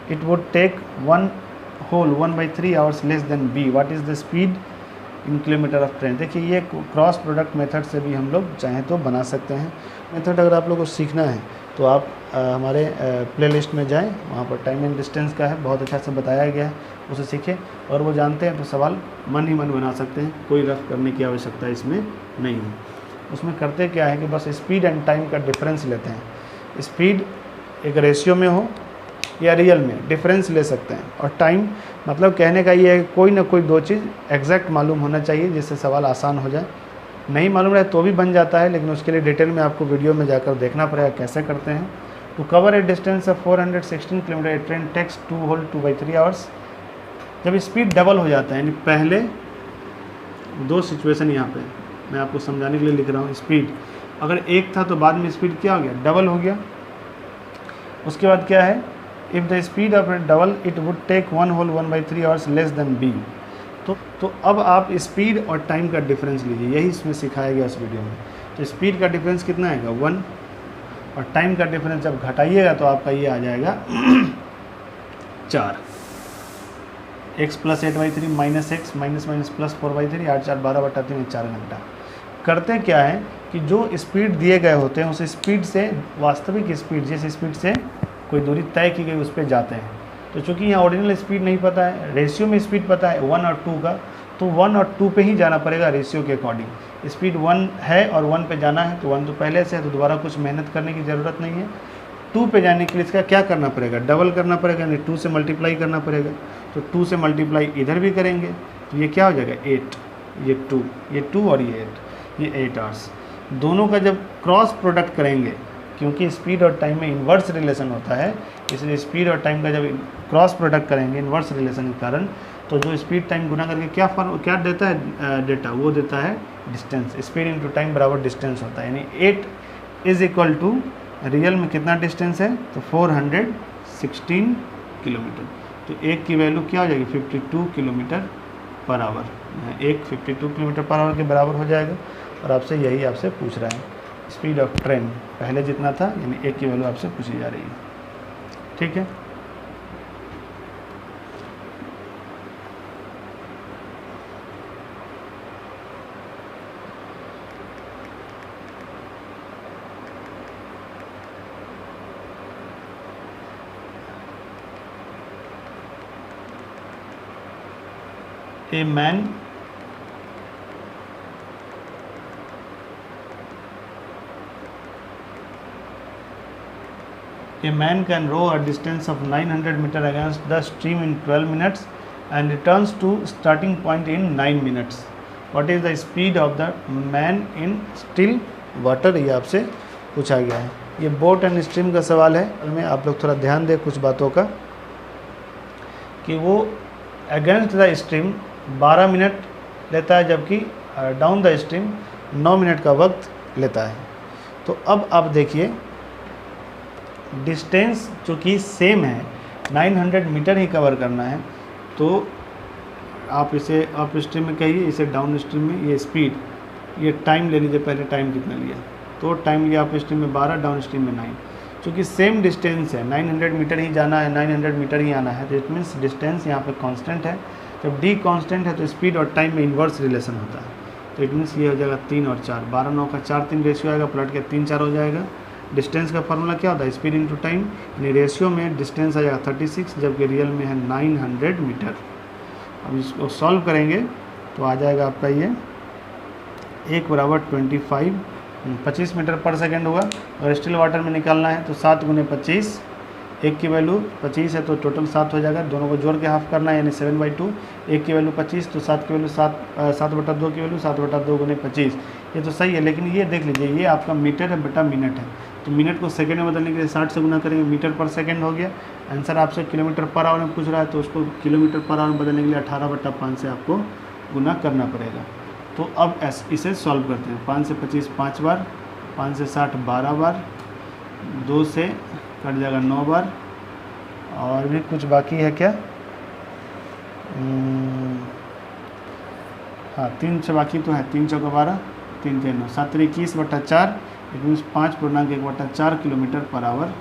it would take 1/3 hours less than B. What is the speed in kilometer of train? देखिए ये cross product method से भी हम लोग चाहें तो बना सकते हैं। मेथड अगर आप लोगों को सीखना है तो आप हमारे प्लेलिस्ट में जाएं, वहाँ पर टाइम एंड डिस्टेंस का है, बहुत अच्छा से बताया गया है, उसे सीखें और वो जानते हैं तो सवाल मन ही मन बना सकते हैं, कोई रफ करने की आवश्यकता इसमें नहीं है। उसमें करते क्या है कि बस स्पीड एंड टाइम का डिफरेंस लेते हैं। स्पीड एक रेशियो में हो या रियल में, डिफरेंस ले सकते हैं, और टाइम मतलब कहने का ये है कोई ना कोई दो चीज़ एग्जैक्ट मालूम होना चाहिए जिससे सवाल आसान हो जाए। नहीं मालूम रहे तो भी बन जाता है, लेकिन उसके लिए डिटेल में आपको वीडियो में जाकर देखना पड़ेगा कैसे करते हैं। To cover a distance of 416 kilometre, a train takes 2/3 hours। जब स्पीड डबल हो जाता है, यानी पहले दो सिचुएशन यहाँ पे मैं आपको समझाने के लिए लिख रहा हूँ। स्पीड अगर एक था तो बाद में स्पीड क्या हो गया, डबल हो गया। उसके बाद क्या है, if the speed of a double it would take 1/3 hours less than B. तो अब आप स्पीड और टाइम का डिफरेंस लीजिए, यही इसमें सिखाया गया इस वीडियो में। तो स्पीड का डिफरेंस कितना आएगा 1, और टाइम का डिफरेंस जब घटाइएगा तो आपका ये आ जाएगा 4। x + 8/3 minus x minus plus 4/3, 8 4 12/3 4 घंटा। करते क्या है कि जो स्पीड दिए गए होते हैं उस स्पीड से वास्तविक स्पीड, जिस स्पीड से कोई दूरी तय की गई उस पर जाते हैं। तो चूँकि यहाँ ऑर्डिनल स्पीड नहीं पता है, रेशियो में स्पीड पता है 1 और 2 का, तो 1 और 2 पे ही जाना पड़ेगा रेशियो के अकॉर्डिंग। स्पीड 1 है और 1 पे जाना है तो 1 तो पहले से है, तो दोबारा कुछ मेहनत करने की ज़रूरत नहीं है। 2 पे जाने के लिए इसका क्या करना पड़ेगा, डबल करना पड़ेगा, यानी 2 से मल्टीप्लाई करना पड़ेगा। तो 2 से मल्टीप्लाई इधर भी करेंगे तो ये क्या हो जाएगा 8, ये 2 और ये 8, ये 8 hours। दोनों का जब क्रॉस प्रोडक्ट करेंगे, क्योंकि स्पीड और टाइम में इन्वर्स रिलेशन होता है, इसलिए स्पीड और टाइम का जब क्रॉस प्रोडक्ट करेंगे इन्वर्स रिलेशन के कारण, तो जो स्पीड टाइम गुना करके क्या देता है डेटा, वो देता है डिस्टेंस। स्पीड इंटू टाइम बराबर डिस्टेंस होता है, यानी 8 = रियल में कितना डिस्टेंस है, तो 416 किलोमीटर। तो एक की वैल्यू क्या हो जाएगी 52 km/h। एक 52 km/h के बराबर हो जाएगा। और आपसे यही आपसे पूछ रहा है स्पीड ऑफ ट्रेन, पहले जितना था यानी एक की वैल्यू आपसे पूछी जा रही है, ठीक है। A man can row a distance of 900 meters against the stream in 12 minutes and returns to starting point in 9 minutes. What is the speed of the man in still water? ये आपसे पूछा गया है। ये बोट एंड स्ट्रीम का सवाल है। में आप लोग थोड़ा ध्यान दें कुछ बातों का, कि वो अगेंस्ट द स्ट्रीम 12 मिनट लेता है, जबकि डाउन द स्ट्रीम 9 मिनट का वक्त लेता है। तो अब आप देखिए डिस्टेंस चूँकि सेम है, 900 मीटर ही कवर करना है, तो आप इसे अप स्ट्रीम में कहिए, इसे डाउन स्ट्रीम में। ये स्पीड, ये टाइम ले लीजिए, पहले टाइम कितना लिया, तो टाइम लिया अप स्ट्रीम में 12, डाउन स्ट्रीम में 9। चूँकि सेम डिस्टेंस है, 900 मीटर ही जाना है, 900 मीटर ही आना है, तो इट मीन्स डिस्टेंस यहाँ पे कांस्टेंट है। जब डी कांस्टेंट है तो स्पीड और टाइम में इन्वर्स रिलेशन होता है, तो इट मीन्स ये हो जाएगा 3 और 4, 12 9 का 4 3 रेशियो आएगा, पलट के 3 4 हो जाएगा। डिस्टेंस का फार्मूला क्या होता है, स्पीड इंटू टाइम, यानी रेशियो में डिस्टेंस आ जाएगा 36, जबकि रियल में है 900 मीटर। अब इसको सॉल्व करेंगे तो आ जाएगा आपका ये 1 = 25 मीटर पर सेकेंड होगा। अगर स्टिल वाटर में निकालना है तो 7 × 25 एक की वैल्यू 25 है तो टोटल 7 हो जाएगा, दोनों को जोड़ के हाफ करना है यानी 7/2। एक की वैल्यू 25 तो 7 की वैल्यू 7/2 की वैल्यू 7/2 गुने 25, ये तो सही है। लेकिन ये देख लीजिए ये आपका मीटर है बटा मिनट है, तो मिनट को सेकंड में बदलने के लिए 60 से गुना करेंगे, मीटर पर सेकंड हो गया। आंसर आपसे किलोमीटर पर आवर में पूछ रहा है तो उसको किलोमीटर पर आवर में बदलने के लिए 18/5 से आपको गुना करना पड़ेगा। तो अब इसे सॉल्व करते हैं। 5 से 25 5 बार, 5 से 60 12 बार, 2 से कट जाएगा 9 बार, और भी कुछ बाकी है क्या? हाँ 3 से बाकी तो है, 3 चौका 12, 3 3 9, 7 21/4, it means 5.1/4 kilometre per hour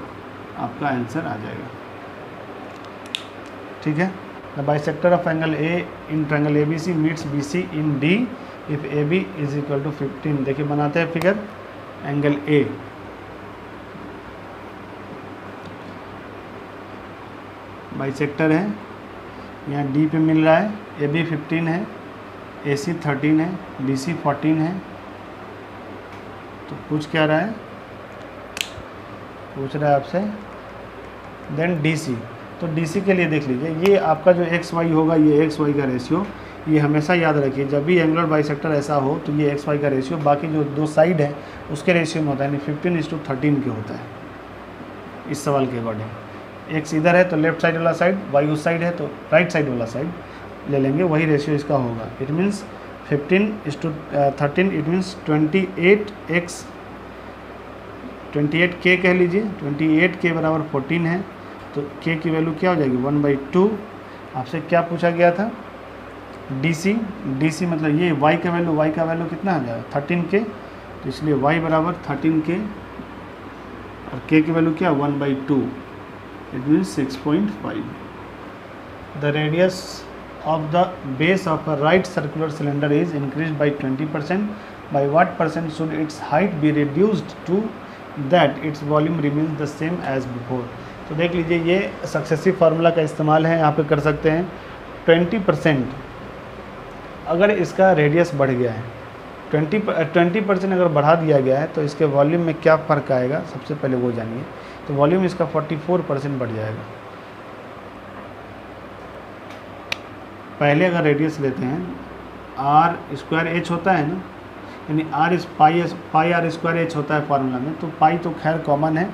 आपका आंसर आ जाएगा। ठीक है। The bisector of angle A in triangle ABC meets BC in D if AB is equal to 15। देखिए बनाते हैं फिगर। एंगल ए, बाइसेक्टर है, यहाँ D पे मिल रहा है, AB 15 है, AC 13 है, BC 14 है। तो पूछ क्या रहा है? पूछ रहा है आपसे देन DC। तो DC के लिए देख लीजिए, ये आपका जो XY होगा, ये XY का रेशियो, ये हमेशा याद रखिए जब भी एंगुलर बाइसेक्टर ऐसा हो तो ये XY का रेशियो बाकी जो दो साइड है उसके रेशियो में होता है, यानी 15:13 के होता है इस सवाल के अकॉर्डिंग। X इधर है तो लेफ्ट साइड वाला साइड, Y उस साइड है तो राइट साइड वाला साइड ले लेंगे, वही रेशियो इसका होगा। It means 15:13, it means 28K कह लीजिए, 28K बराबर 14 है, तो K की वैल्यू क्या हो जाएगी 1/2। आपसे क्या पूछा गया था? DC मतलब ये Y का वैल्यू कितना आ जाएगा 13K, तो इसलिए Y बराबर 13K और K की वैल्यू क्या 1/2, it means 6.5। The radius of the base of a right circular cylinder is increased by 20%. By what percent should its height be reduced to that its volume remains the same as before? तो देख लीजिए ये successive formula का इस्तेमाल है, यहाँ पे कर सकते हैं। 20% अगर इसका रेडियस बढ़ गया है, 20% अगर बढ़ा दिया गया है तो इसके वॉल्यूम में क्या फ़र्क आएगा, सबसे पहले वो जानिए। तो वॉल्यूम इसका 44% बढ़ जाएगा। पहले अगर रेडियस लेते हैं r² h होता है ना, यानी पाई r² h होता है फार्मूला में, तो पाई तो खैर कॉमन है,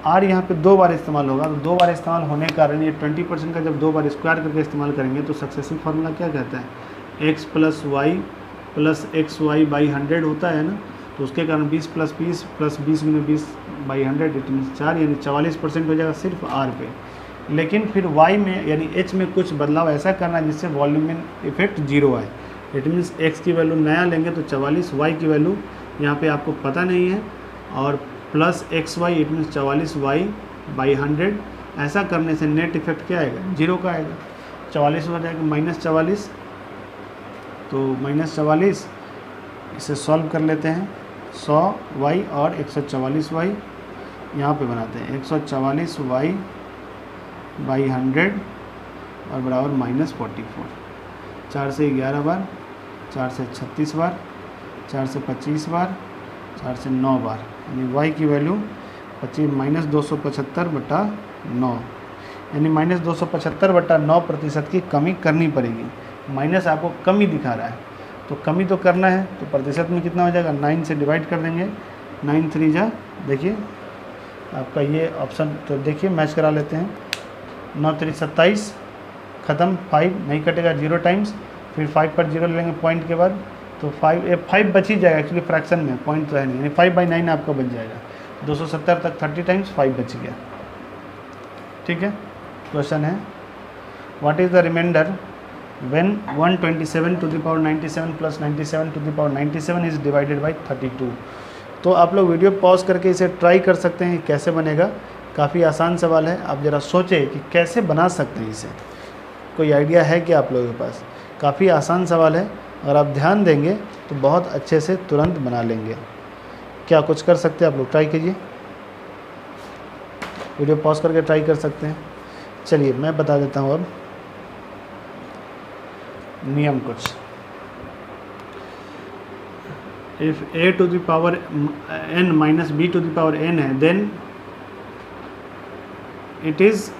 r यहाँ पे 2 बार इस्तेमाल होगा, तो 2 बार इस्तेमाल होने के कारण ये 20% का जब 2 बार स्क्वायर करके इस्तेमाल करेंगे तो सक्सेसिव फार्मूला क्या कहता है, x + y + xy/100 होता है ना, तो उसके कारण 20 + 20 + 20 × 20/100 इट मीन्स 4, यानी 44% हो जाएगा सिर्फ r पे। लेकिन फिर y में यानी h में कुछ बदलाव ऐसा करना जिससे वॉल्यूम में इफेक्ट 0 आए। इट मीन्स x की वैल्यू नया लेंगे तो 44, y की वैल्यू यहाँ पे आपको पता नहीं है, और plus xy it means 44y/100। ऐसा करने से नेट इफेक्ट क्या आएगा 0 का आएगा। 44 हो जाएगा -44, तो -44 इसे सॉल्व कर लेते हैं। 100y और 144y यहाँ पे बनाते हैं, 144y/100 और बराबर -44। 4 से 11 बार, 4 से 36 बार, 4 से 25 बार, 4 से 9 बार, यानी y की वैल्यू -275/9, यानी -275/9% की कमी करनी पड़ेगी। माइनस आपको कमी दिखा रहा है तो कमी तो करना है, तो प्रतिशत में कितना हो जाएगा, 9 से डिवाइड कर देंगे। 9 3 जा, देखिए आपका ये ऑप्शन, तो देखिए मैच करा लेते हैं। 9 3 27, ख़त्म, 5 नहीं कटेगा 0 टाइम्स, फिर 5 पर 0 लेंगे पॉइंट के बाद, तो 5 बच ही जाएगा एक्चुअली फ्रैक्शन में, पॉइंट तो है नहीं, यानी 5/9 आपका बच जाएगा। 270 तक 30 टाइम्स 5 बच गया। ठीक है, क्वेश्चन है what is the remainder when 127^97 + 97^97 is divided by 32। तो आप लोग वीडियो पॉज करके इसे ट्राई कर सकते हैं कैसे बनेगा। काफ़ी आसान सवाल है, आप ज़रा सोचें कि कैसे बना सकते हैं इसे। कोई आइडिया है कि आप लोगों के पास? काफ़ी आसान सवाल है, अगर आप ध्यान देंगे तो बहुत अच्छे से तुरंत बना लेंगे। क्या कुछ कर सकते हैं आप लोग? ट्राई कीजिए, वीडियो पॉज करके ट्राई कर सकते हैं। चलिए मैं बता देता हूँ अब नियम कुछ। If a to the power n - b to the power n है, then it is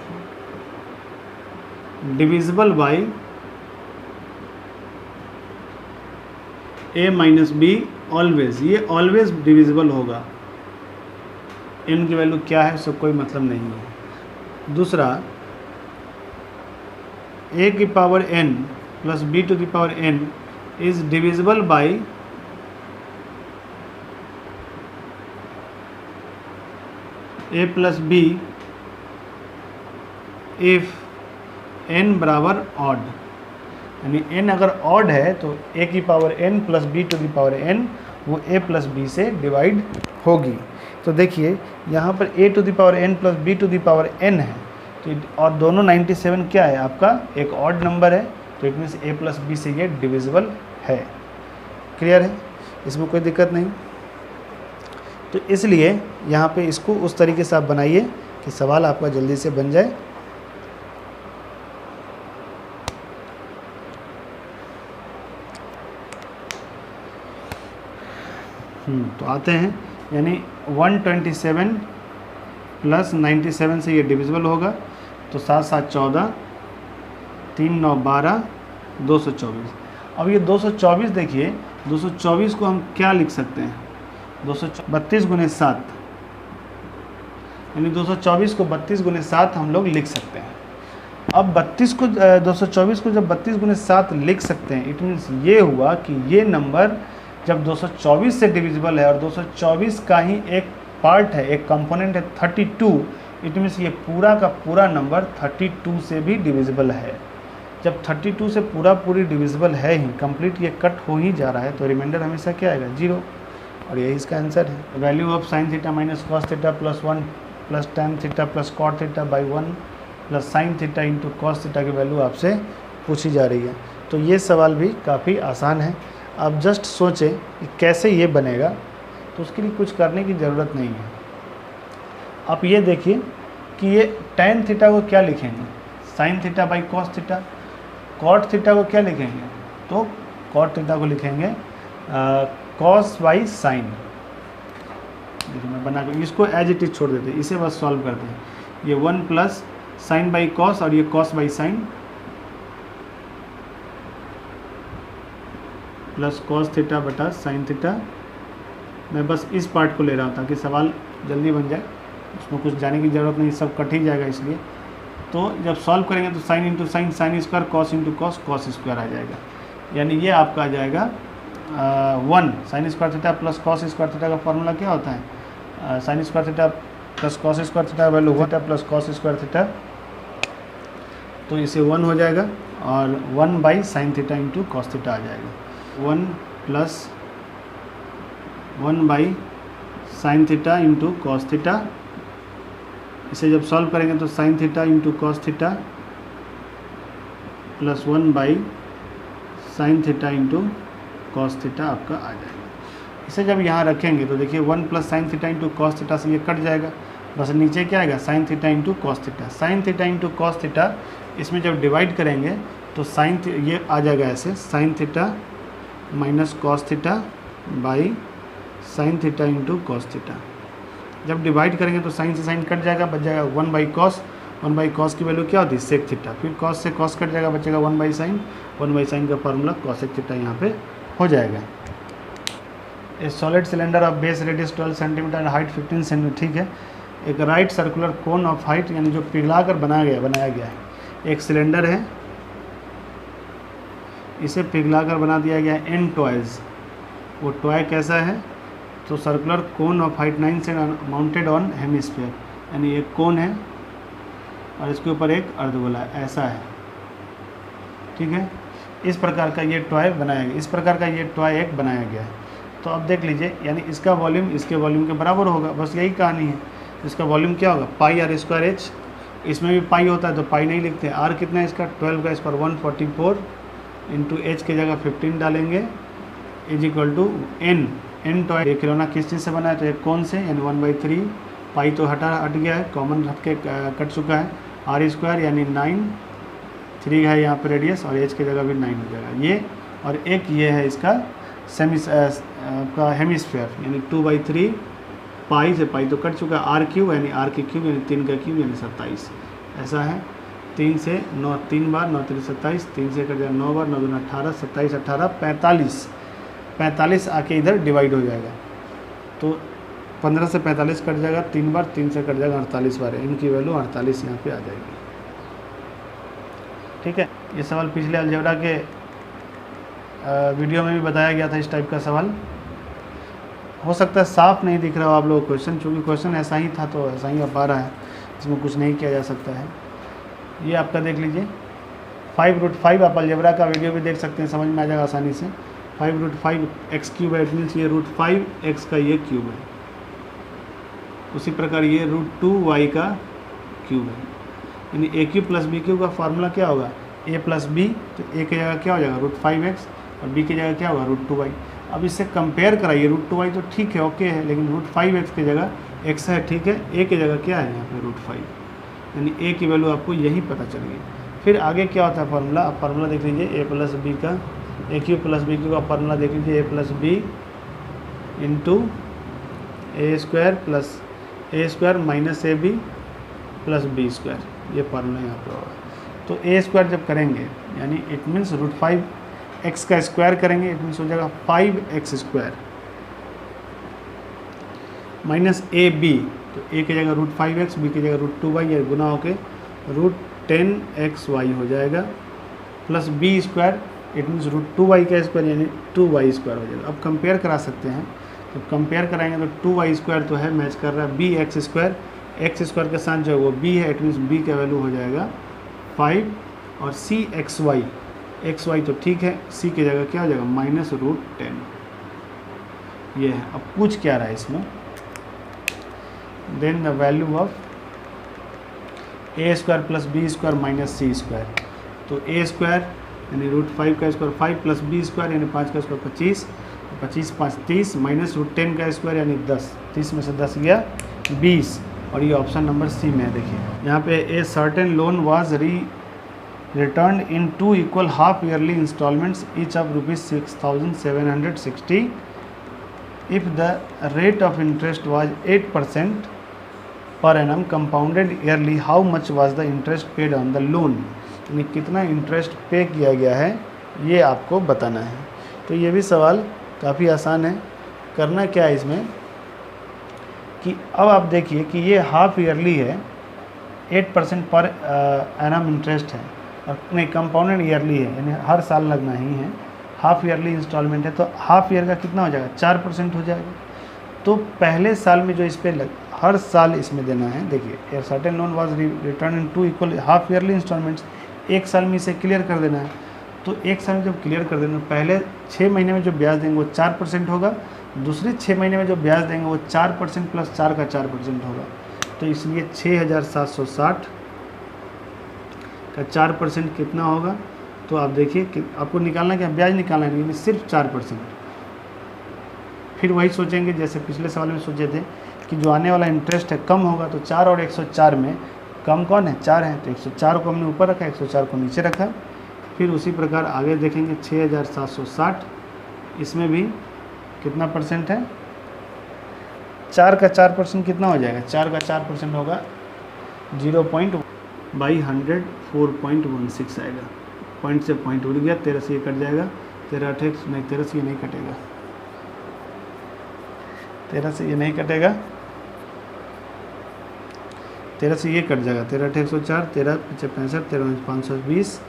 divisible by a minus B always, ये ऑलवेज डिविजिबल होगा। n की वैल्यू क्या है उससे कोई मतलब नहीं है। दूसरा, a की power n plus b to the power n is divisible by a plus b if n बराबर ऑड, यानी n अगर ऑड है तो a की power n plus b to the power n वो a प्लस b से divide होगी। तो देखिए यहाँ पर a to the power n plus b to the power n है, तो और दोनों 97 क्या है आपका एक ऑड नंबर है, तो it means a plus b से ये डिविजिबल है। क्लियर है, इसमें कोई दिक्कत नहीं। तो इसलिए यहाँ पे इसको उस तरीके से आप बनाइए कि सवाल आपका जल्दी से बन जाए। तो आते हैं, यानी 127 प्लस 97 से ये डिविजिबल होगा, तो 7 7 14, 3 9 12, 224। अब ये 224 देखिए, 224 को हम क्या लिख सकते हैं, 32 गुने 7, यानी 224 को 32 गुने 7 हम लोग लिख सकते हैं। अब 224 को जब 32 गुने 7 लिख सकते हैं, इट मीन्स ये हुआ कि ये नंबर जब 224 से डिविजिबल है और 224 का ही एक पार्ट है, एक कंपोनेंट है 32, इट मीन्स ये पूरा का पूरा नंबर 32 से भी डिविजिबल है। जब 32 से पूरी डिविजिबल है ही, कंप्लीट ये कट हो ही जा रहा है, तो रिमाइंडर हमेशा क्या आएगा 0, और यही इसका आंसर है। Value of sine theta minus cos theta plus 1 plus tan theta plus cot theta by 1 plus sine theta into cos theta की वैल्यू आपसे पूछी जा रही है। तो ये सवाल भी काफ़ी आसान है। आप जस्ट सोचें कि कैसे ये बनेगा, तो उसके लिए कुछ करने की ज़रूरत नहीं है। आप ये देखिए कि ये टैन थीटा को क्या लिखेंगे, sine theta by cos theta. Cot theta को क्या लिखेंगे, तो कॉट थीटा को लिखेंगे कॉस बाई साइन। देखिए मैं बना कर इसको एज इट इज छोड़ देते हैं, इसे बस सॉल्व करते हैं। ये 1 प्लस साइन बाई कॉस और ये cos by sine plus cos theta बटा साइन थीटा। मैं बस इस पार्ट को ले रहा हूँ ताकि सवाल जल्दी बन जाए, उसमें कुछ जाने की ज़रूरत नहीं, सब कट ही जाएगा। इसलिए तो जब सॉल्व करेंगे तो sine into sine sine square, cos into cos cos square आ जाएगा, यानी ये आपका आ जाएगा 1 sine square theta plus cos square theta का फॉर्मूला क्या होता है, sine square theta plus cos square theta का value theta plus cos square theta, तो इसे 1 हो जाएगा और 1 by sine theta into cos theta आ जाएगा। 1 plus 1 by sine theta into cos theta, इसे जब सॉल्व करेंगे तो sign theta into cos theta plus 1 by sine theta into cos theta आपका आ जाएगा। इसे जब यहाँ रखेंगे तो देखिए 1 plus sine theta into cos theta से ये कट जाएगा, बस नीचे क्या आएगा sign theta into cos theta. Sign theta into cos theta, इसमें जब डिवाइड करेंगे तो ये आ जाएगा ऐसे, sign theta minus cos theta by sine theta into cos theta. जब डिवाइड करेंगे तो साइन से साइन कट जाएगा, बच जाएगा 1 बाई कॉस। 1 बाई कॉस की वैल्यू क्या होती है, सेक थीटा। फिर कॉस से कॉस कट जाएगा, बचेगा 1 बाई साइन। 1 बाई साइन का फार्मूला कॉसेक थीटा यहाँ पे हो जाएगा। ए solid cylinder of base radius 12 centimetre, height 15 centimetre, ठीक है। एक right circular cone of height, यानी जो पिघला कर बनाया गया है। एक सिलेंडर है, इसे पिघला कर बना दिया गया है n टॉयज़। वो टॉय कैसा है, तो सर्कुलर कोन ऑफ हाइट 9 से माउंटेड ऑन हेमिस्फीयर, यानी एक कोन है और इसके ऊपर एक अर्धगोला ऐसा है, ठीक है। इस प्रकार का ये टॉय बनाया गया, इस प्रकार का ये टॉय एक बनाया गया है। तो अब देख लीजिए, यानी इसका वॉल्यूम इसके वॉल्यूम के बराबर होगा, बस यही कहानी है। इसका वॉल्यूम क्या होगा, पाई आर स्क्वायर एच। इसमें भी पाई होता है तो पाई नहीं लिखते। आर कितना है इसका, 12 का स्क्वायर 144 इंटू एच की जगह 15 डालेंगे, is equal to an toy. देख रहे हो ना किस चीज़ से बना है, तो एक कौन से, यानी 1/3। पाई तो हट गया है, कॉमन रख के कट चुका है। आर स्क्वायर यानी 9, 3 है यहाँ पे रेडियस, और एच की जगह भी 9 हो जाएगा ये। और एक ये है इसका का हेमिस्फीयर, यानी 2/3 पाई से पाई तो कट चुका, आर क्यूब यानी आर के क्यूब यानी 3 का क्यूब यानी 27। ऐसा है 3 से 9 3 बार, 9 3 27, 3 से कट जाएगा 9 बार, 9 2 18, 27 18 45, 45 आके इधर डिवाइड हो जाएगा। तो 15 से 45 कट जाएगा 3 बार, 3 से कट जाएगा 48 बार, इनकी वैल्यू 48 यहाँ पे आ जाएगी। ठीक है, ये सवाल पिछले अलजेब्रा के वीडियो में भी बताया गया था। इस टाइप का सवाल हो सकता है साफ नहीं दिख रहा हो आप लोगों को क्वेश्चन, चूँकि क्वेश्चन ऐसा ही था तो ऐसा ही अब आ रहा है, इसमें कुछ नहीं किया जा सकता है। ये आपका देख लीजिए 5√5, आप अलजेब्रा का वीडियो भी देख सकते हैं, समझ में आ जाएगा आसानी से। 5√5 x क्यूब है, इट मीन्स ये √5x का ये क्यूब है। उसी प्रकार ये √2y का क्यूब है, यानी a cube plus b cube का फार्मूला क्या होगा, a प्लस b, तो a की जगह क्या हो जाएगा √5x और b की जगह क्या होगा √2y। अब इससे कंपेयर कराइए, √2y तो ठीक है, ओके है, लेकिन √5x की जगह x है, ठीक है, a की जगह क्या है यहाँ पे √5, यानी a की वैल्यू आपको यही पता चल गई। फिर आगे क्या होता है फार्मूला, अब फार्मूला देख लीजिए a प्लस b का, a cube plus b cube का फार्मूला देख लीजिए, a plus b into a square plus a square minus ab plus b square, ये फार्मूला यहाँ पर होगा। तो a स्क्वायर जब करेंगे यानी इट मीन्स √5x का स्क्वायर करेंगे, इट मीन्स हो जाएगा 5x स्क्वायर माइनस ab, तो a की जगह √5x, b की जगह √2y, ये गुना होके √10xy हो जाएगा, plus b square it means √2y का स्क्वायर यानी 2y स्क्वायर हो जाएगा। अब कंपेयर करा सकते हैं, जब कंपेयर कराएंगे तो 2y स्क्वायर तो है, मैच कर रहा है bx स्क्वायर, x स्क्वायर के साथ जो है वो b है, इट मीन्स b का वैल्यू हो जाएगा 5 और cxy, xy तो ठीक है, c की जगह क्या हो जाएगा -√10, ये है। अब पूछ क्या रहा है इसमें, then the value of a square plus b square minus c square, तो a स्क्वायर यानी √5 का स्क्वायर 5 प्लस b स्क्वायर यानी 5 का स्क्वायर 25, 25 5 30 माइनस √10 का स्क्वायर यानी 10, 30 में से 10 गया 20, और ये ऑप्शन नंबर सी में है। देखिए यहाँ पे a certain loan was return in 2 equal half yearly instalments each of ₹6,760 if the rate of interest was 8% per annum compounded yearly, how much was the interest paid on the loan, यानी कितना interest पे किया गया है ये आपको बताना है। तो ये भी सवाल काफ़ी आसान है। करना क्या है इसमें कि अब आप देखिए कि ये हाफ ईयरली है, 8% पर एनम इंटरेस्ट है, और नहीं कंपाउंडेड ईयरली है यानी हर साल लगना ही है, हाफ ईयरली इंस्टॉलमेंट है, तो हाफ ईयर का कितना हो जाएगा 4% हो जाएगा। तो पहले साल में जो इस पर हर साल इसमें देना है, देखिए a certain loan was return in 2 equal half yearly instalments, एक साल में इसे क्लियर कर देना है। तो एक साल में जब क्लियर कर देना, पहले 6 महीने में जो ब्याज देंगे वो 4% होगा, दूसरे 6 महीने में जो ब्याज देंगे वो 4% प्लस 4 का 4% होगा। तो इसलिए 6,760 का 4% कितना होगा, तो आप देखिए कि आपको निकालना क्या, ब्याज निकालना है, यानी सिर्फ 4%। फिर वही सोचेंगे जैसे पिछले सवाल में सोचे थे कि जो आने वाला इंटरेस्ट है कम होगा, तो 4 और 104 में कम कौन है, 4 है, तो 104 को हमने ऊपर रखा, 104 को नीचे रखा। फिर उसी प्रकार आगे देखेंगे 6,760, इसमें भी कितना परसेंट है, 4 का 4% कितना हो जाएगा, 4 का 4% होगा 0.100 4.16 आएगा, पॉइंट से पॉइंट उड़ गया, 13 से ये कट जाएगा, 13 नहीं 13 से ये नहीं कटेगा, 13 से ये नहीं कटेगा, 13 से ये कट जाएगा, 13 104, 13 65, 13 520,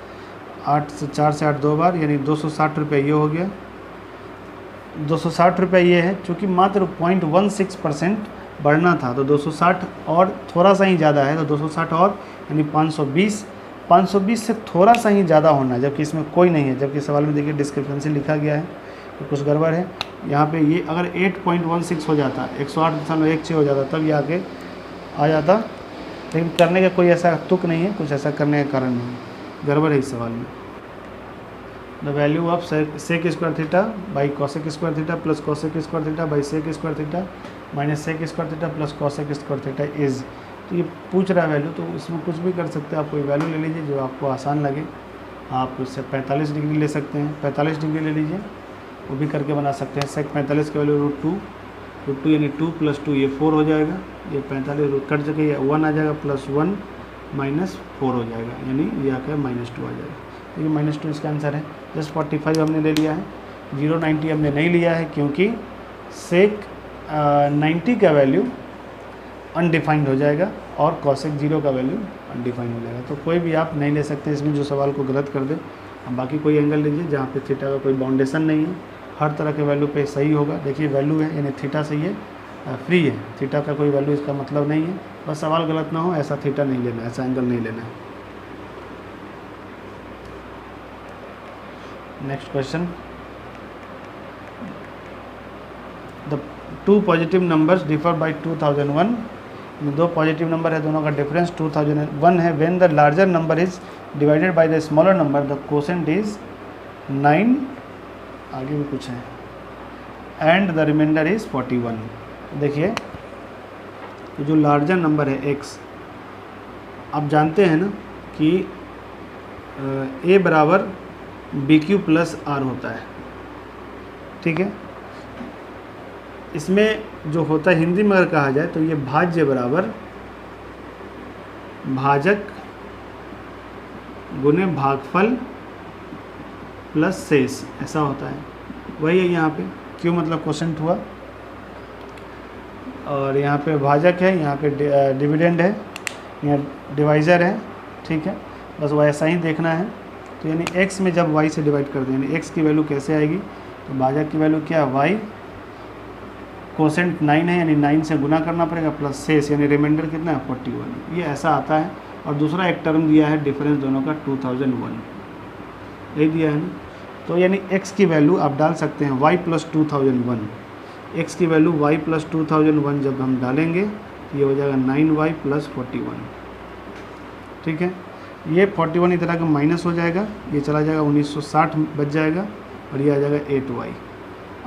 8 से 4 से 8 2 बार, यानी 260 रुपये ये हो गया, 260 रुपये ये है। चूँकि मात्र 0.16% बढ़ना था तो 260 और थोड़ा सा ही ज़्यादा है, तो 260 और यानी 520, 520 से थोड़ा सा ही ज़्यादा होना है, जबकि इसमें कोई नहीं है। जबकि सवाल में देखिए डिस्क्रिप्शन लिखा गया है तो कुछ गड़बड़ है यहाँ पे। ये अगर 8.16 हो जाता, 108.16 हो जाता, तब ये आगे आ जाता, लेकिन करने का कोई ऐसा तुक नहीं है, कुछ ऐसा करने का कारण नहीं, गड़बड़ है इस सवाल में। The value of sec square theta by cosec square theta plus cosec square theta by sec square theta minus sec square theta plus cosec square theta is, तो ये पूछ रहा है वैल्यू, तो इसमें कुछ भी कर सकते हैं आप, कोई वैल्यू ले लीजिए जो आपको आसान लगे। आप उससे 45 डिग्री ले सकते हैं, 45 डिग्री ले लीजिए, वो भी करके बना सकते हैं। सेक 45 की वैल्यू √2 रूट 2 यानी 2 प्लस 2 ये 4 हो जाएगा, ये 45 कट सके, ये 1 आ जाएगा, प्लस 1 माइनस 4 हो जाएगा, यानी ये आकर -2 आ जाएगा। तो ये -2 इसका आंसर है। जस्ट 45 हमने ले लिया है, 090 हमने नहीं लिया है क्योंकि सेक 90 का वैल्यू अनडिफाइंड हो जाएगा और कॉसेक 0 का वैल्यू अनडिफाइंड हो जाएगा। तो कोई भी आप नहीं ले सकते इसमें जो सवाल को गलत कर दे। अब बाकी कोई एंगल लीजिए जहाँ पे थीटा का कोई बाउंडेशन नहीं है, हर तरह के वैल्यू पे सही होगा। देखिए वैल्यू है यानी थीटा सही है, फ्री है, थीटा का कोई वैल्यू इसका मतलब नहीं है, बस सवाल गलत ना हो ऐसा थीटा नहीं लेना, ऐसा एंगल नहीं लेना है। Next question, the two positive numbers differ by 2001, दो पॉजिटिव नंबर है, दोनों का डिफरेंस 2001 है। When the larger number is divided by the smaller number the quotient is 9, आगे भी कुछ है, एंड द रिमाइंडर इज 41। देखिए जो लार्जर नंबर है x, आप जानते हैं ना कि a बराबर BQ प्लस R होता है, ठीक है। इसमें जो होता है हिंदी में अगर कहा जाए तो ये भाज्य बराबर भाजक गुने भागफल प्लस शेष, ऐसा होता है। वही है यहाँ पे, क्यों मतलब क्वेश्चन हुआ, और यहाँ पे भाजक है, यहाँ पे डिविडेंड है, यहाँ डिवाइज़र है, ठीक है। बस वैसा ही देखना है। तो यानी x में जब y से डिवाइड कर दें, यानी x की वैल्यू कैसे आएगी, तो भाजक की वैल्यू क्या है, y, कोसेंट 9 है यानी 9 से गुना करना पड़ेगा, प्लस शेष यानी रिमाइंडर कितना है 41, ये ऐसा आता है। और दूसरा एक टर्म दिया है डिफरेंस दोनों का 2001, यही दिया है ना। तो यानी x की वैल्यू आप डाल सकते हैं y प्लस 2001, x की वैल्यू y प्लस 2001 जब हम डालेंगे तो ये हो जाएगा 9y प्लस 41, ठीक है। ये 41 इस तरह का माइनस हो जाएगा, ये चला जाएगा 1960 बच जाएगा, और ये आ जाएगा 8y।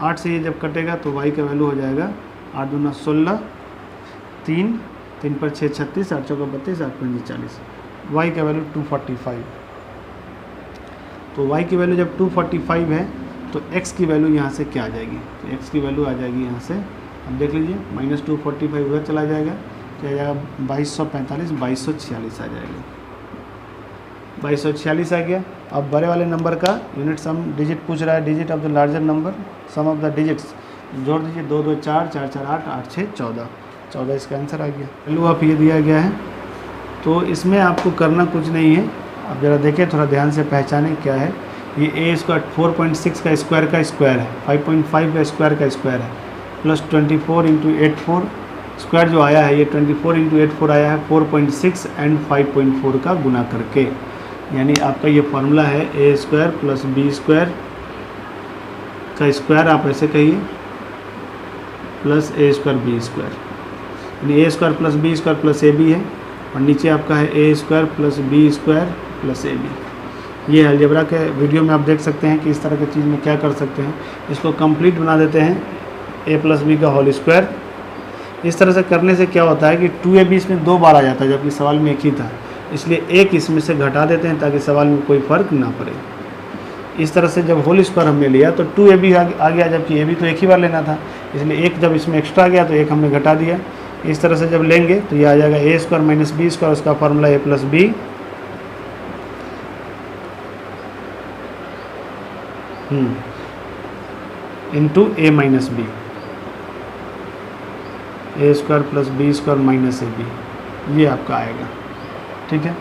8 से ये जब कटेगा तो y का वैल्यू हो जाएगा 8 दूना 16, 3 3 पर 6 36, 8 चौका 32, 8 पंजे 40, y का वैल्यू 245। तो y की वैल्यू जब 245 है तो x की वैल्यू यहाँ से क्या आ जाएगी, तो x की वैल्यू आ जाएगी यहाँ से, अब देख लीजिए -245 उधर चला जाएगा, क्या आ जाएगा 2245, 2246 आ जाएगा, 2246 आ गया। अब बड़े वाले नंबर का यूनिट सम डिजिट पूछ रहा है, digit of the larger number, sum of the digits जोड़ दीजिए, 2 2 4 4 4 8 8 6 14, 14 इसका आंसर आ गया। वैल्यू आप ये दिया गया है, तो इसमें आपको करना कुछ नहीं है। अब ज़रा देखें, थोड़ा ध्यान से पहचानें क्या है ये। a स्क्वायर 4.6 का स्क्वायर है, 5.5 का स्क्वायर है, प्लस 24 इंटू 84 स्क्वायर जो आया है, ये 24 इंटू 84 आया है 4.6 एंड 5.4 का गुना करके, यानी आपका ये फार्मूला है a square plus b square का स्क्वायर, आप ऐसे कहिए, plus a square b square, यानी a square plus b square plus ab है, और नीचे आपका है a square plus b square plus ab। ये अलजेब्रा के वीडियो में आप देख सकते हैं कि इस तरह की चीज़ में क्या कर सकते हैं, इसको कंप्लीट बना देते हैं a प्लस बी का होल स्क्वायर। इस तरह से करने से क्या होता है कि 2ab इसमें 2 बार आ जाता है, जबकि सवाल में एक ही था, इसलिए एक इसमें से घटा देते हैं ताकि सवाल में कोई फ़र्क ना पड़े। इस तरह से जब होल स्क्वायर हमने लिया तो 2ab आ गया, जबकि ab तो एक ही बार लेना था, इसलिए एक जब इसमें एक्स्ट्रा गया तो एक हमने घटा दिया। इस तरह से जब लेंगे तो ये आ जाएगा a square minus B square, उसका formula a plus b into a minus b, a square plus B square minus A b, ये आपका आएगा, ठीक है।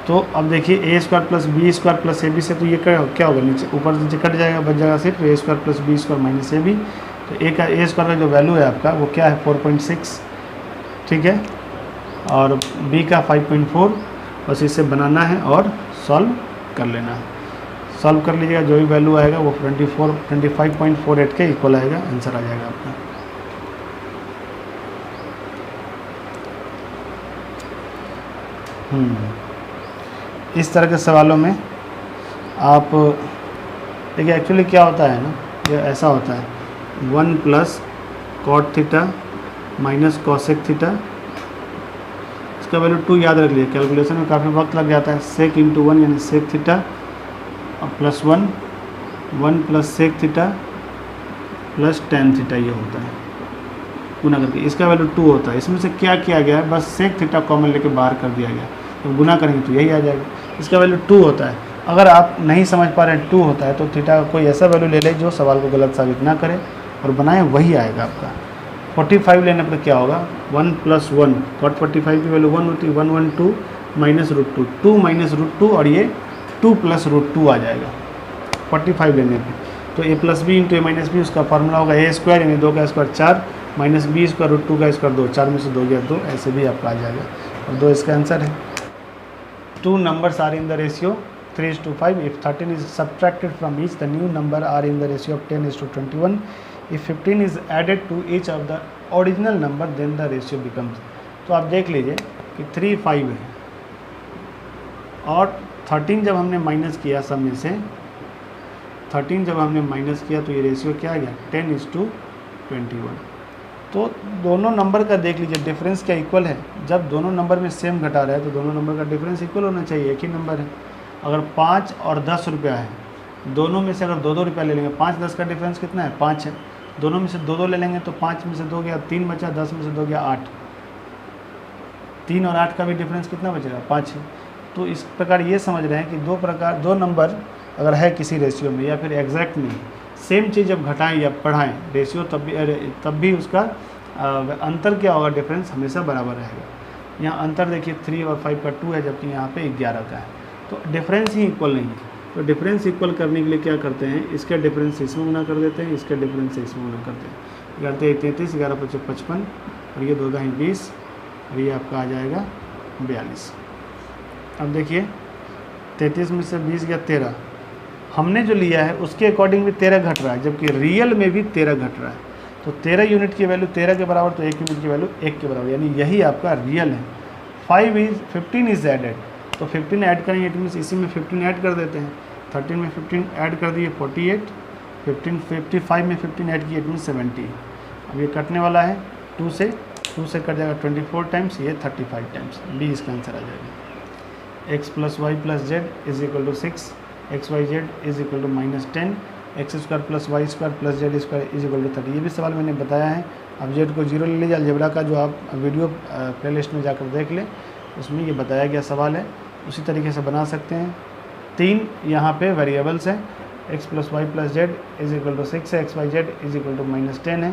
तो अब देखिए a square plus B square plus a b से तो ये क्या होगा, नीचे ऊपर नीचे कट जाएगा, बच जाएगा सिर्फ a square plus B square minus A B. तो a स्क्वायर का जो वैल्यू है आपका वो क्या है 4.6, ठीक है, और b का 5.4, बस इसे बनाना है और सॉल्व कर लेना है। सॉल्व कर लीजिएगा, जो भी वैल्यू आएगा वो 25.48 के इक्वल आएगा, आंसर आ जाएगा आपका। इस तरह के सवालों में आप देखिए, एक्चुअली क्या होता है ना, ये ऐसा होता है 1 plus cot theta minus cosec theta, इसका वैल्यू 2 याद रख लीजिए, कैलकुलेशन में काफ़ी वक्त लग जाता है। सेक इंटू 1 यानी सेक थीटा, और plus 1 plus sec theta plus tan theta ये होता है, गुना करके, इसका वैल्यू 2 होता है। इसमें से क्या किया गया है, बस सेक थीटा कॉमन लेके बाहर कर दिया गया, तो गुना करेंगे तो यही आ जाएगा। इसका वैल्यू 2 होता है। अगर आप नहीं समझ पा रहे हैं 2 होता है तो थीटा का कोई ऐसा वैल्यू ले ले जो सवाल को गलत साबित ना करे और बनाए, वही आएगा आपका। 45 लेने पर क्या होगा, 1 + 1, cot 45 की वैल्यू 1 होती है, 112 माइनस √2, 2 माइनस √2 और ये 2 + √2 आ जाएगा 45 लेने पे। तो a + b × a - b उसका फार्मूला होगा a² यानी 2 का स्क्वायर 4 माइनस b² √2 का स्क्वायर 2, 4 में से 2 गया 2, ऐसे भी आपका आ जाएगा और 2 इसका आंसर है। 2 numbers are in the ratio 3:5. If 13 is subtracted from each, the new number are in the ratio of 10:21. If 15 is added to each of the original number, then the ratio becomes। तो आप देख लीजिए कि 3, 5 है और 13 जब हमने minus किया सब में से, 13 जब हमने माइनस किया तो ये रेशियो क्या आ गया, 10:21। तो दोनों नंबर का देख लीजिए डिफरेंस क्या इक्वल है। जब दोनों नंबर में सेम घटा रहा है तो दोनों नंबर का डिफरेंस इक्वल होना चाहिए, एक ही नंबर है। अगर 5 और 10 रुपया है, दोनों में से अगर 2-2 रुपया ले लेंगे, 5-10 का डिफरेंस कितना है, 5 है। दोनों में से 2-2 ले लेंगे तो 5 में से 2 गया 3 बचा, 10 में से 2 गया 8, 3 और 8 का भी डिफरेंस कितना बचेगा, 5 है। तो इस प्रकार ये समझ रहे हैं कि दो नंबर अगर है किसी रेशियो में या फिर एग्जैक्ट में सेम चीज़ जब घटाएं या पढ़ाएं रेशियो, तब भी उसका अंतर क्या होगा, डिफरेंस हमेशा बराबर रहेगा। यहाँ अंतर देखिए 3 और 5 का 2 है, जबकि यहाँ पे 11 का है, तो डिफरेंस ही इक्वल नहीं है। तो डिफरेंस इक्वल करने के लिए क्या करते हैं, इसके डिफरेंस से इसमें गुना कर देते हैं, इसके डिफरेंस से इसमें गुना करते हैं। 11 × 33, 11 × 5 = 55 और ये 2 × 20 और ये आपका आ जाएगा 42। अब देखिए 33 में से 20 गया 13, हमने जो लिया है उसके अकॉर्डिंग भी 13 घट रहा है, जबकि रियल में भी 13 घट रहा है। तो 13 यूनिट की वैल्यू 13 के बराबर, तो 1 यूनिट की वैल्यू 1 के बराबर, यानी यही आपका रियल है। 15 इज एडेड, तो 15 ऐड करेंगे, इट मीन्स इसी में 15 ऐड कर देते हैं। 13 में 15 ऐड कर दिए 48, 55 में 15 ऐड किए, इट मीन्स 70। अब ये कटने वाला है 2 से कट जाएगा 24 टाइम्स, ये 35 टाइम्स, बी इसका आंसर आ जाएगा। x + y + z = 6, xyz = -10, x² + y² + z² = 30। ये भी सवाल मैंने बताया है। अब z को 0 ले लीजिए, अलजेब्रा का जो आप वीडियो प्लेलिस्ट में जाकर देख लें, उसमें ये बताया गया सवाल है, उसी तरीके से बना सकते हैं। 3 यहाँ पे वेरिएबल्स हैं, x + y + z = 6 है, xyz = -10 है,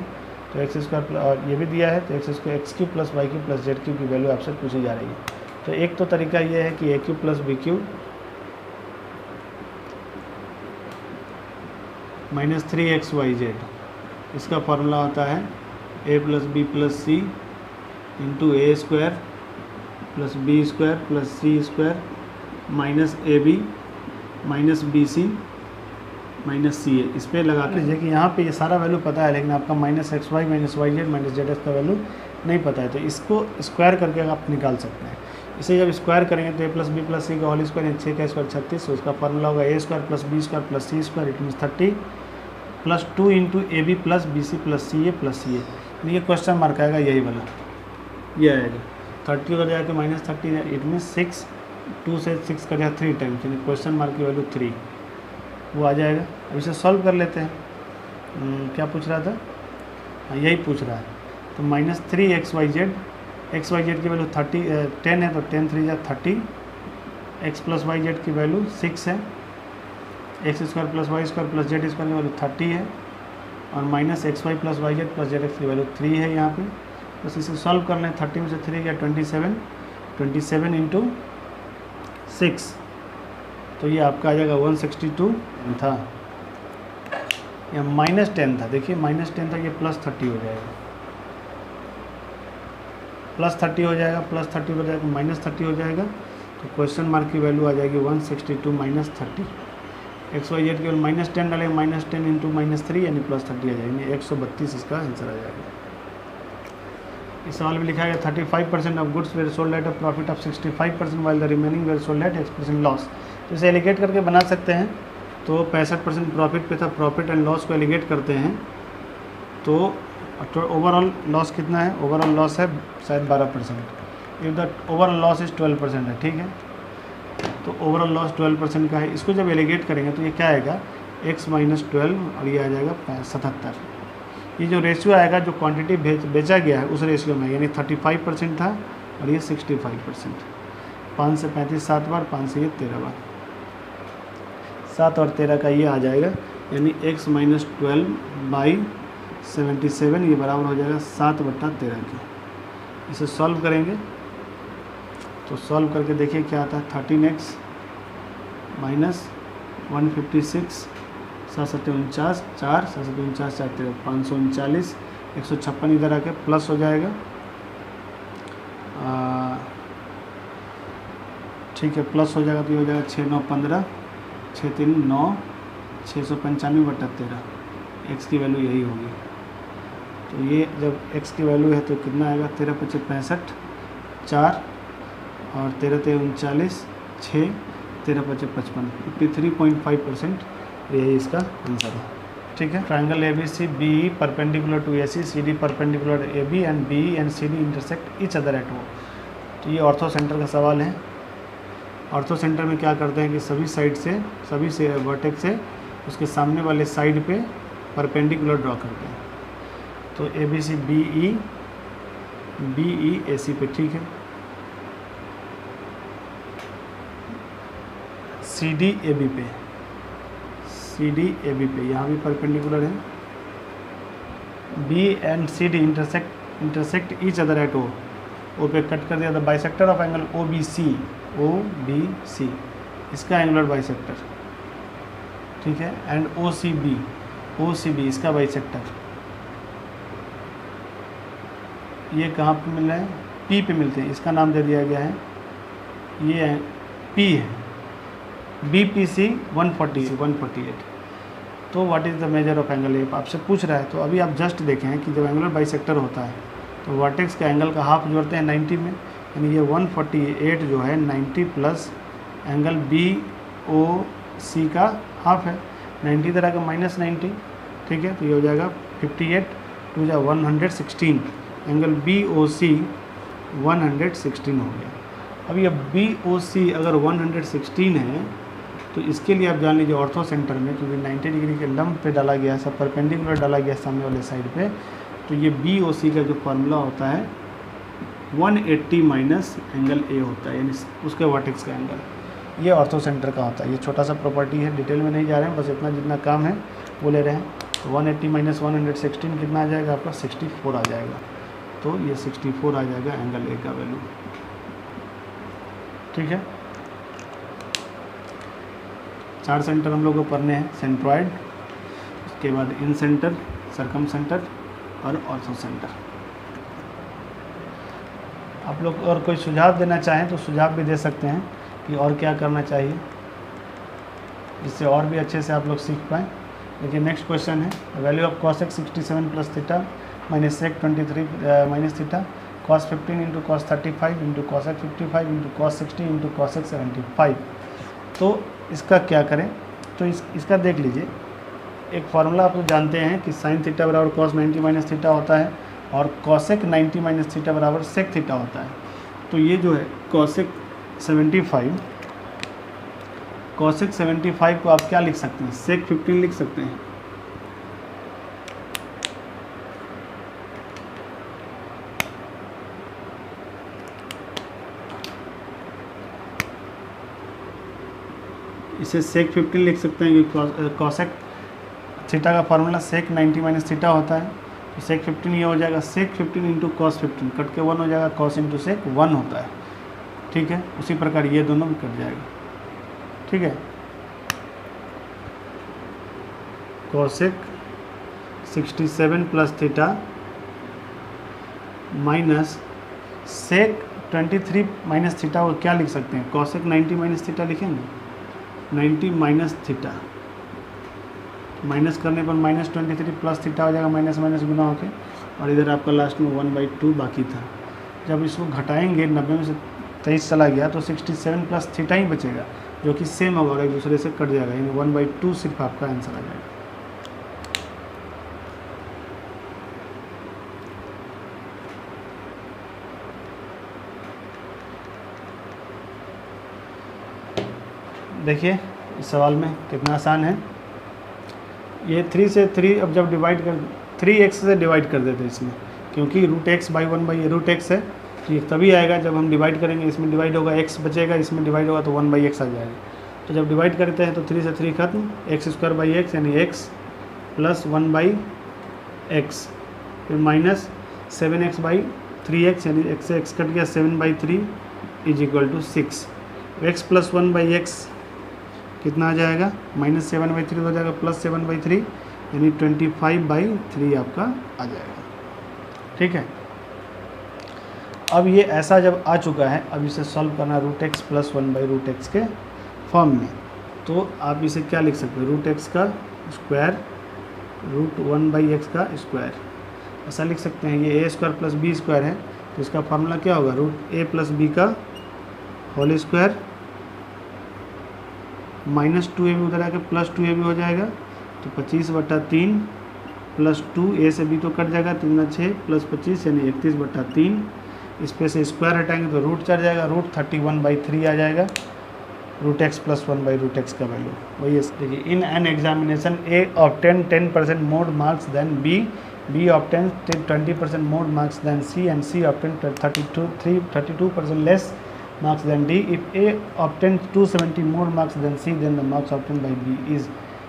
तो x² और ये भी दिया है, तो x3 + y3 + z3 की वैल्यू आपसे पूछी जा रही है। तो एक तो तरीका ये है कि a³ + b³ -3xyz, इसका फार्मूला होता है a + b + c × a² + b² + c² -ab -bc -ca। इस पर लगा के लीजिए कि यहाँ पे ये सारा वैल्यू पता है, लेकिन आपका -xy -yz -zx का वैल्यू नहीं पता है, तो इसको स्क्वायर करके आप निकाल सकते हैं। इसे जब स्क्वायर करेंगे तो a + b + c का होल स्क्वायर, 6 का स्क्वायर 36, तो उसका फार्मूला होगा a² + b² + c², it means 30 + 2 × ab + bc + ca + ca। ये क्वेश्चन मार्क आएगा, यही वाला ये आएगा 30 उधर जाके -30 है, इट मीन्स 6, 2 से 6 कर जाए 3 टाइम्स, यानी क्वेश्चन मार्क की वैल्यू 3 वो आ जाएगा। अब इसे सॉल्व कर लेते हैं। क्या पूछ रहा था, हाँ यही पूछ रहा है। तो -3xyz की वैल्यू 10 है, तो 10 × 3 = 30, x + yz की वैल्यू 6 है, x² + y² + z² की वैल्यू 30 है, और -xy + yz + zx की वैल्यू 3 है यहाँ पे। बस इसे सॉल्व कर लें। 30 में से 3 गया 27 × 6, तो ये आपका आ जाएगा 162 था, या -10 था, देखिए -10 था, ये +30 हो जाएगा, +30 हो जाएगा, +30 हो जाएगा, -30 हो जाएगा, तो क्वेश्चन मार्क की वैल्यू आ जाएगी 162 -30। xyz की वैल्यू -10 डालेंगे, -10 × -3 यानी +30 आ जाएगी, 132 इसका आंसर आ जाएगा। इस सवाल में लिखा गया 35% of goods were sold at a profit of 65% while the remaining were sold at x% loss. तो इसे एलिगेट करके बना सकते हैं। तो 65% प्रॉफिट पे था, प्रॉफिट एंड लॉस को एलिगेट करते हैं, तो ओवरऑल लॉस कितना है, ओवरऑल लॉस है शायद 12%, if the overall loss is 12% है, ठीक है। तो ओवरऑल लॉस 12% का है। इसको जब एलिगेट करेंगे तो ये क्या आएगा, x - 12 और ये आ जाएगा 77। ये जो रेशियो आएगा जो क्वांटिटी बेचा गया है उस रेशियो में, यानी 35% था और ये 65%। 5 से 35 7 बार, 5 से ये 13 बार, 7 और 13 का ये आ जाएगा, यानी x माइनस 12/77 ये बराबर हो जाएगा 7/13 के। इसे सॉल्व करेंगे तो सॉल्व करके देखिए क्या आता है। 13x माइनस 156 7 7 49 4 7 7 49 4 13 539 156 इधर आके प्लस हो जाएगा। ठीक है, प्लस हो जाएगा तो ये हो जाएगा 6 9 15 6 3 9 695/13। एक्स की वैल्यू यही होगी। तो ये जब x की वैल्यू है तो कितना आएगा, 13 5 65 4 और 13 3 39 6 13 5 55 53.5%। यही इसका आंसर है। ठीक है, triangle ABC BE perpendicular to AC, CD perpendicular AB and BE and CD intersect each other at O। तो ये ऑर्थो सेंटर का सवाल है। ऑर्थो सेंटर में क्या करते हैं कि सभी साइड से, सभी से वर्टेक्स से उसके सामने वाले साइड पे परपेंडिकुलर ड्रॉ करते हैं। तो ABC BE AC पे, ठीक है। CD AB पे, CD AB पे यहाँ भी परपेंडिकुलर है। B and CD intersect each other at O। O पे कट कर दिया, the bisector of angle OBC इसका एंगुलर बाइसेक्टर, ठीक है। एंड OCB इसका बाइसेक्टर। ये कहाँ पे मिल रहे हैं, P पे मिलते हैं, इसका नाम दे दिया गया है, ये P है। BPC 148। तो what is the measure of angle ए, आपसे पूछ रहा है। तो अभी आप जस्ट देखें कि जब एंगुलर बाइसेक्टर होता है तो वर्टेक्स के एंगल का हाफ जोड़ते हैं 90 में, यानी ये 148 जो है 90 प्लस एंगल BOC का हाफ है, 90 इधर आएगा माइनस 90, ठीक है। तो ये हो जाएगा 58 2 जा 116, एंगल BOC 116 हो गया। अब ये BOC अगर 116 है तो इसके लिए आप जान लीजिए ऑर्थो सेंटर में, क्योंकि 90 डिग्री के लंब पे डाला गया है, सब परपेंडिकुलर डाला गया है सामने वाले साइड पे, तो ये BOC का जो फार्मूला होता है 180 माइनस एंगल A होता है, यानी उसके वर्टेक्स का एंगल। ये ऑर्थो सेंटर का होता है। ये छोटा सा प्रॉपर्टी है, डिटेल में नहीं जा रहे हैं, बस इतना जितना काम है वो ले रहे हैं। तो 180 माइनस 116 कितना आ जाएगा आपका, 64 आ जाएगा। तो ये 64 आ जाएगा एंगल A का वैल्यू, ठीक है। 4 सेंटर हम लोग को पढ़ने हैं, सेंट्रॉइड, उसके बाद इन सेंटर, सरकम सेंटर और ऑर्थो सेंटर। आप लोग और कोई सुझाव देना चाहें तो सुझाव भी दे सकते हैं कि और क्या करना चाहिए, जिससे और भी अच्छे से आप लोग सीख पाएँ। देखिए नेक्स्ट क्वेश्चन है, value of cos x 67 plus theta minus sec 23 minus theta cos 15 into cos 35 into cos x 55 into cos 60 into cos x 75। तो इसका क्या करें, तो इसका देख लीजिए। एक फार्मूला आप लोग जानते हैं कि sin थीटा बराबर cos 90 माइनस थीटा होता है और cos x 90 माइनस थीटा बराबर sec थीटा होता है। तो ये जो है cos x 75 को आप क्या लिख सकते हैं, sec 15 लिख सकते हैं। इसे sec 15 लिख सकते हैं क्योंकि cosec थीटा का फार्मूला sec 90 माइनस थीटा होता है। तो sec 15 ये हो जाएगा sec 15 इंटू cos 15, कट के 1 हो जाएगा, cos इंटू sec 1 होता है, ठीक है। उसी प्रकार ये दोनों भी कट जाएगा, ठीक है। cosec 67 plus theta minus sec 23 minus theta को क्या लिख सकते हैं, cosec 90 माइनस थीटा लिखेंगे, 90 माइनस थीटा, माइनस करने पर माइनस 23 प्लस थीटा हो जाएगा, माइनस माइनस गुना होके, और इधर आपका लास्ट में 1/2 बाकी था। जब इसको घटाएंगे 90 में से 23 चला गया तो 67 प्लस थीटा ही बचेगा, जो कि सेम होगा और एक दूसरे से कट जाएगा, यानी 1/2 सिर्फ आपका आंसर आ जाएगा। देखिए इस सवाल में कितना आसान है। ये 3 से 3 अब जब डिवाइड कर 3x से डिवाइड कर देते हैं इसमें, क्योंकि रूट एक्स बाई 1/√x है, तो ये तभी आएगा जब हम डिवाइड करेंगे, इसमें डिवाइड होगा x बचेगा, इसमें डिवाइड होगा तो 1/x आ जाएगा। तो जब डिवाइड करते हैं तो 3 से 3 खत्म, x² यानी x प्लस 1/x, फिर माइनस 7x/3x यानी x से x कट गया, 7/3 = 6। x प्लस 1/x कितना आ जाएगा, -7/3 हो जाएगा, प्लस 7/3 यानी 25/3 आपका आ जाएगा। ठीक है, अब ये ऐसा जब आ चुका है, अब इसे सॉल्व करना √x प्लस 1/√x के फॉर्म में। तो आप इसे क्या लिख सकते हो, √x का स्क्वायर √1/x का स्क्वायर, ऐसा लिख सकते हैं। ये a² प्लस b² है, तो इसका फार्मूला क्या होगा, √a प्लस b का होल स्क्वायर -2ab उधर आके प्लस 2ab हो जाएगा, तो 25/3 प्लस 2, a से b तो कट जाएगा, 3 × 6 प्लस 25 यानी 31/3। इस पे से स्क्वायर हटाएंगे तो रूट चढ़ जाएगा, √31/3 आ जाएगा, √x प्लस 1/√x का वैल्यू वही है। देखिए, in an examination a obtained 10% more marks than b obtained 20% more marks than c, and c obtained 32% less marks than d. If a obtained 270 more marks than c, then the marks obtained by b is।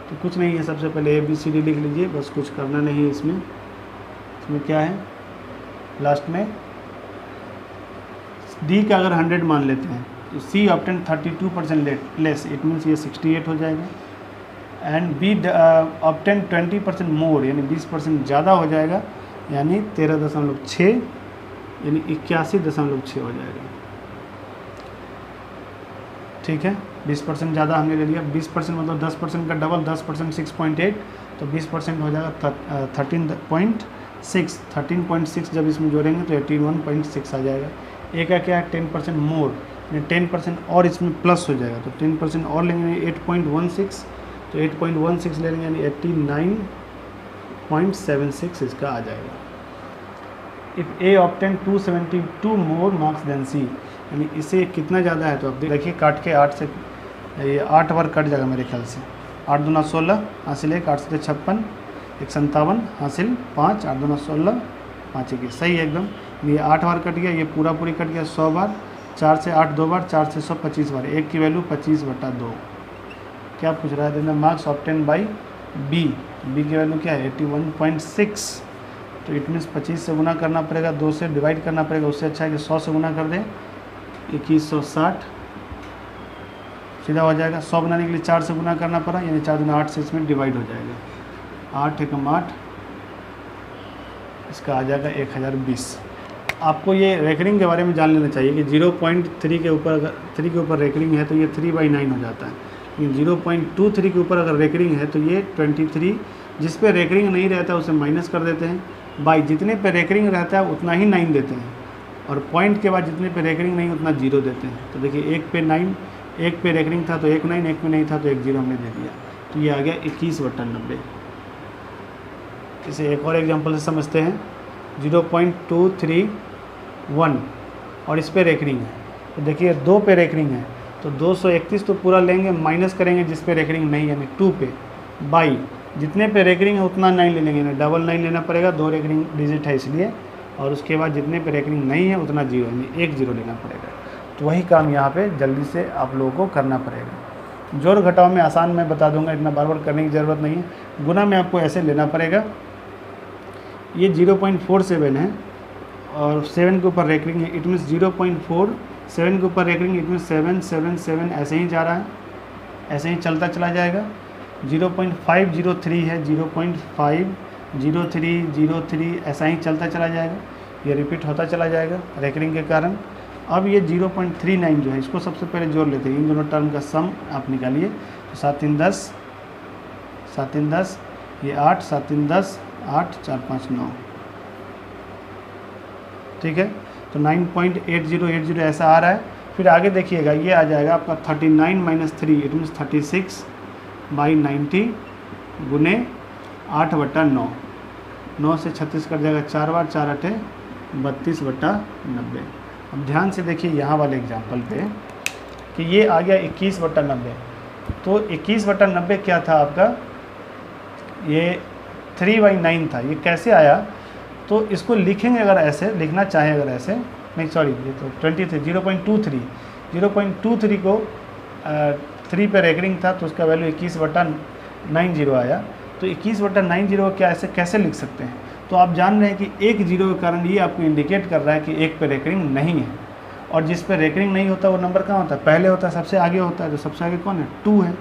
तो कुछ नहीं है, सबसे पहले ABCD लिख लीजिए, बस कुछ करना नहीं है इसमें। इसमें क्या है, लास्ट में D का अगर 100 मान लेते हैं तो C obtain 32% less, it means ये 68 हो जाएगा, एंड B ऑप्टेन 20% मोर यानी 20% ज़्यादा हो जाएगा, यानी 13.6 यानी 81.6 हो जाएगा। ठीक है, 20% ज़्यादा हमने ले लिया, 20% मतलब 10% का डबल, 10% 6.8, तो 20% हो जाएगा 13.6। 13.6 जब इसमें जोड़ेंगे तो 81.6 आ जाएगा। ए का क्या है, 10% मोर यानी 10% और इसमें प्लस हो जाएगा, तो 10% और लेंगे 8.16, तो 8.16 ले लेंगे यानी 89.76 इसका आ जाएगा। If A obtain 272 more marks than C, यानी इसे कितना ज़्यादा है, तो आप देखिए काट के 8 से ये 8 बार कट जाएगा मेरे ख्याल से, 8 दूना 16 हासिल 1, 8 से 56, 157 हासिल 5, 8 दूना 16, 5 1 सही है एकदम। ये 8 बार कट गया, ये पूरा पूरी कट गया 100 बार, 4 से 8 2 बार, 4 से 100 25 बार, एक की वैल्यू 25/2। क्या पूछ रहा है, देना marks obtain by B, B की वैल्यू क्या है 81.6, तो इट मीन्स 25 से गुना करना पड़ेगा, 2 से डिवाइड करना पड़ेगा, उससे अच्छा है कि 100 से गुना कर दें, 2160 सीधा हो जाएगा। 100 बनाने के लिए 4 से गुना करना पड़ा, यानी 4 दूना 8 से इसमें डिवाइड हो जाएगा, 8 एकम 8, इसका आ जाएगा 1020। आपको ये रेकरिंग के बारे में जान लेना चाहिए कि 0.3 के ऊपर अगर 3 के ऊपर रेकरिंग है तो ये 3/9 हो जाता है, लेकिन 0.23 के ऊपर अगर रेकरिंग है तो ये 23, जिस पे रेकरिंग नहीं रहता है उसे माइनस कर देते हैं, बाई जितने पे रेकरिंग रहता है उतना ही 9 देते हैं, और पॉइंट के बाद जितने पे रेकरिंग नहीं उतना 0 देते हैं। तो देखिए, एक पे 9, एक पे रेकरिंग था तो 1 9, एक पे नहीं था तो 1 0 हमने दे दिया, तो ये आ गया 21/90। इसे एक और एग्जांपल से समझते हैं, 0.231 और इस पे रेकरिंग है, तो देखिए 2 पे रेकरिंग है तो 231 तो पूरा लेंगे, माइनस करेंगे जिस पे रेकरिंग नहीं यानी 2 पे, बाई जितने पे रेकरिंग है उतना 9 ले लेंगे, यानी डबल 9 लेना पड़ेगा, 2 रेकरिंग डिजिट है इसलिए, और उसके बाद जितने पे रेकरिंग नहीं है उतना 0 यानी 1 0 लेना पड़ेगा। तो वही काम यहाँ पे जल्दी से आप लोगों को करना पड़ेगा। जोड़ घटाव में आसान मैं बता दूंगा, इतना बार बार करने की ज़रूरत नहीं है। गुना में आपको ऐसे लेना पड़ेगा, ये 0.47 है और 7 के ऊपर रेकरिंग है, इट मीन्स 0.4, 7 के ऊपर रेकरिंग, इट मीन्स 7 7 7 ऐसे ही जा रहा है, ऐसे ही चलता चला जाएगा। 0.503 है, 0.503 ऐसा ही चलता चला जाएगा, ये रिपीट होता चला जाएगा रेकरिंग के कारण। अब ये 0.39 जो है इसको सबसे पहले जोड़ लेते हैं, इन दोनों टर्म का सम आप निकालिए, तो 7 3 10, 7 3 10, ये 8, 7 3 10, 8 4 5 9, ठीक है। तो 9.8080 ऐसा आ रहा है। फिर आगे देखिएगा, ये आ जाएगा आपका 39 - 3, इट मीन्स 36/90 गुने 8/9, 9 से 36 कट जाएगा 4 बार, 4 8 32/90। अब ध्यान से देखिए यहाँ वाले एग्जाम्पल पे कि ये आ गया 21/90, तो 21/90 क्या था आपका, ये 3/9 था। ये कैसे आया, तो इसको लिखेंगे अगर ऐसे, लिखना चाहें अगर ऐसे, नहीं सॉरी ये तो 23 0.23 को 3 पे रेकरिंग था तो उसका वैल्यू 21/90 आया। तो 21/90 क्या ऐसे कैसे लिख सकते हैं, तो आप जान रहे हैं कि एक जीरो के कारण ये आपको इंडिकेट कर रहा है कि एक पे रेकरिंग नहीं है, और जिस पे रेकरिंग नहीं होता वो नंबर कहाँ होता है, पहले होता है, सबसे आगे होता है। तो सबसे आगे कौन है, 2 है।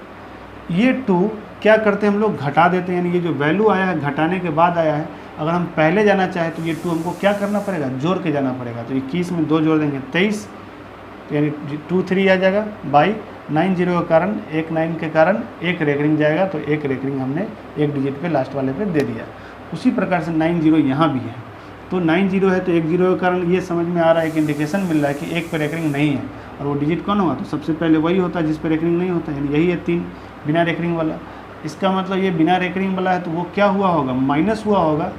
ये 2 क्या करते हैं हम लोग, घटा देते हैं, यानी ये जो वैल्यू आया है घटाने के बाद आया है। अगर हम पहले जाना चाहें तो ये 2 हमको क्या करना पड़ेगा, जोड़ के जाना पड़ेगा। तो 21 में 2 जोड़ देंगे 23, तो यानी 23 आ जाएगा बाई 90 के कारण, एक 9 के कारण एक रेकरिंग जाएगा, तो एक रेकरिंग हमने एक डिजिट पे लास्ट वाले पे दे दिया। उसी प्रकार से 90 यहाँ भी है, तो 90 है तो एक जीरो के कारण ये समझ में आ रहा है कि इंडिकेशन मिल रहा है कि एक पे रेकरिंग नहीं है। और वो डिजिट कौन होगा, तो सबसे पहले वही होता है जिस पे रेकरिंग नहीं होता, यानी यही है 3 बिना रेकरिंग वाला। इसका मतलब ये बिना रेकरिंग वाला है, तो वो क्या हुआ होगा, माइनस हुआ होगा,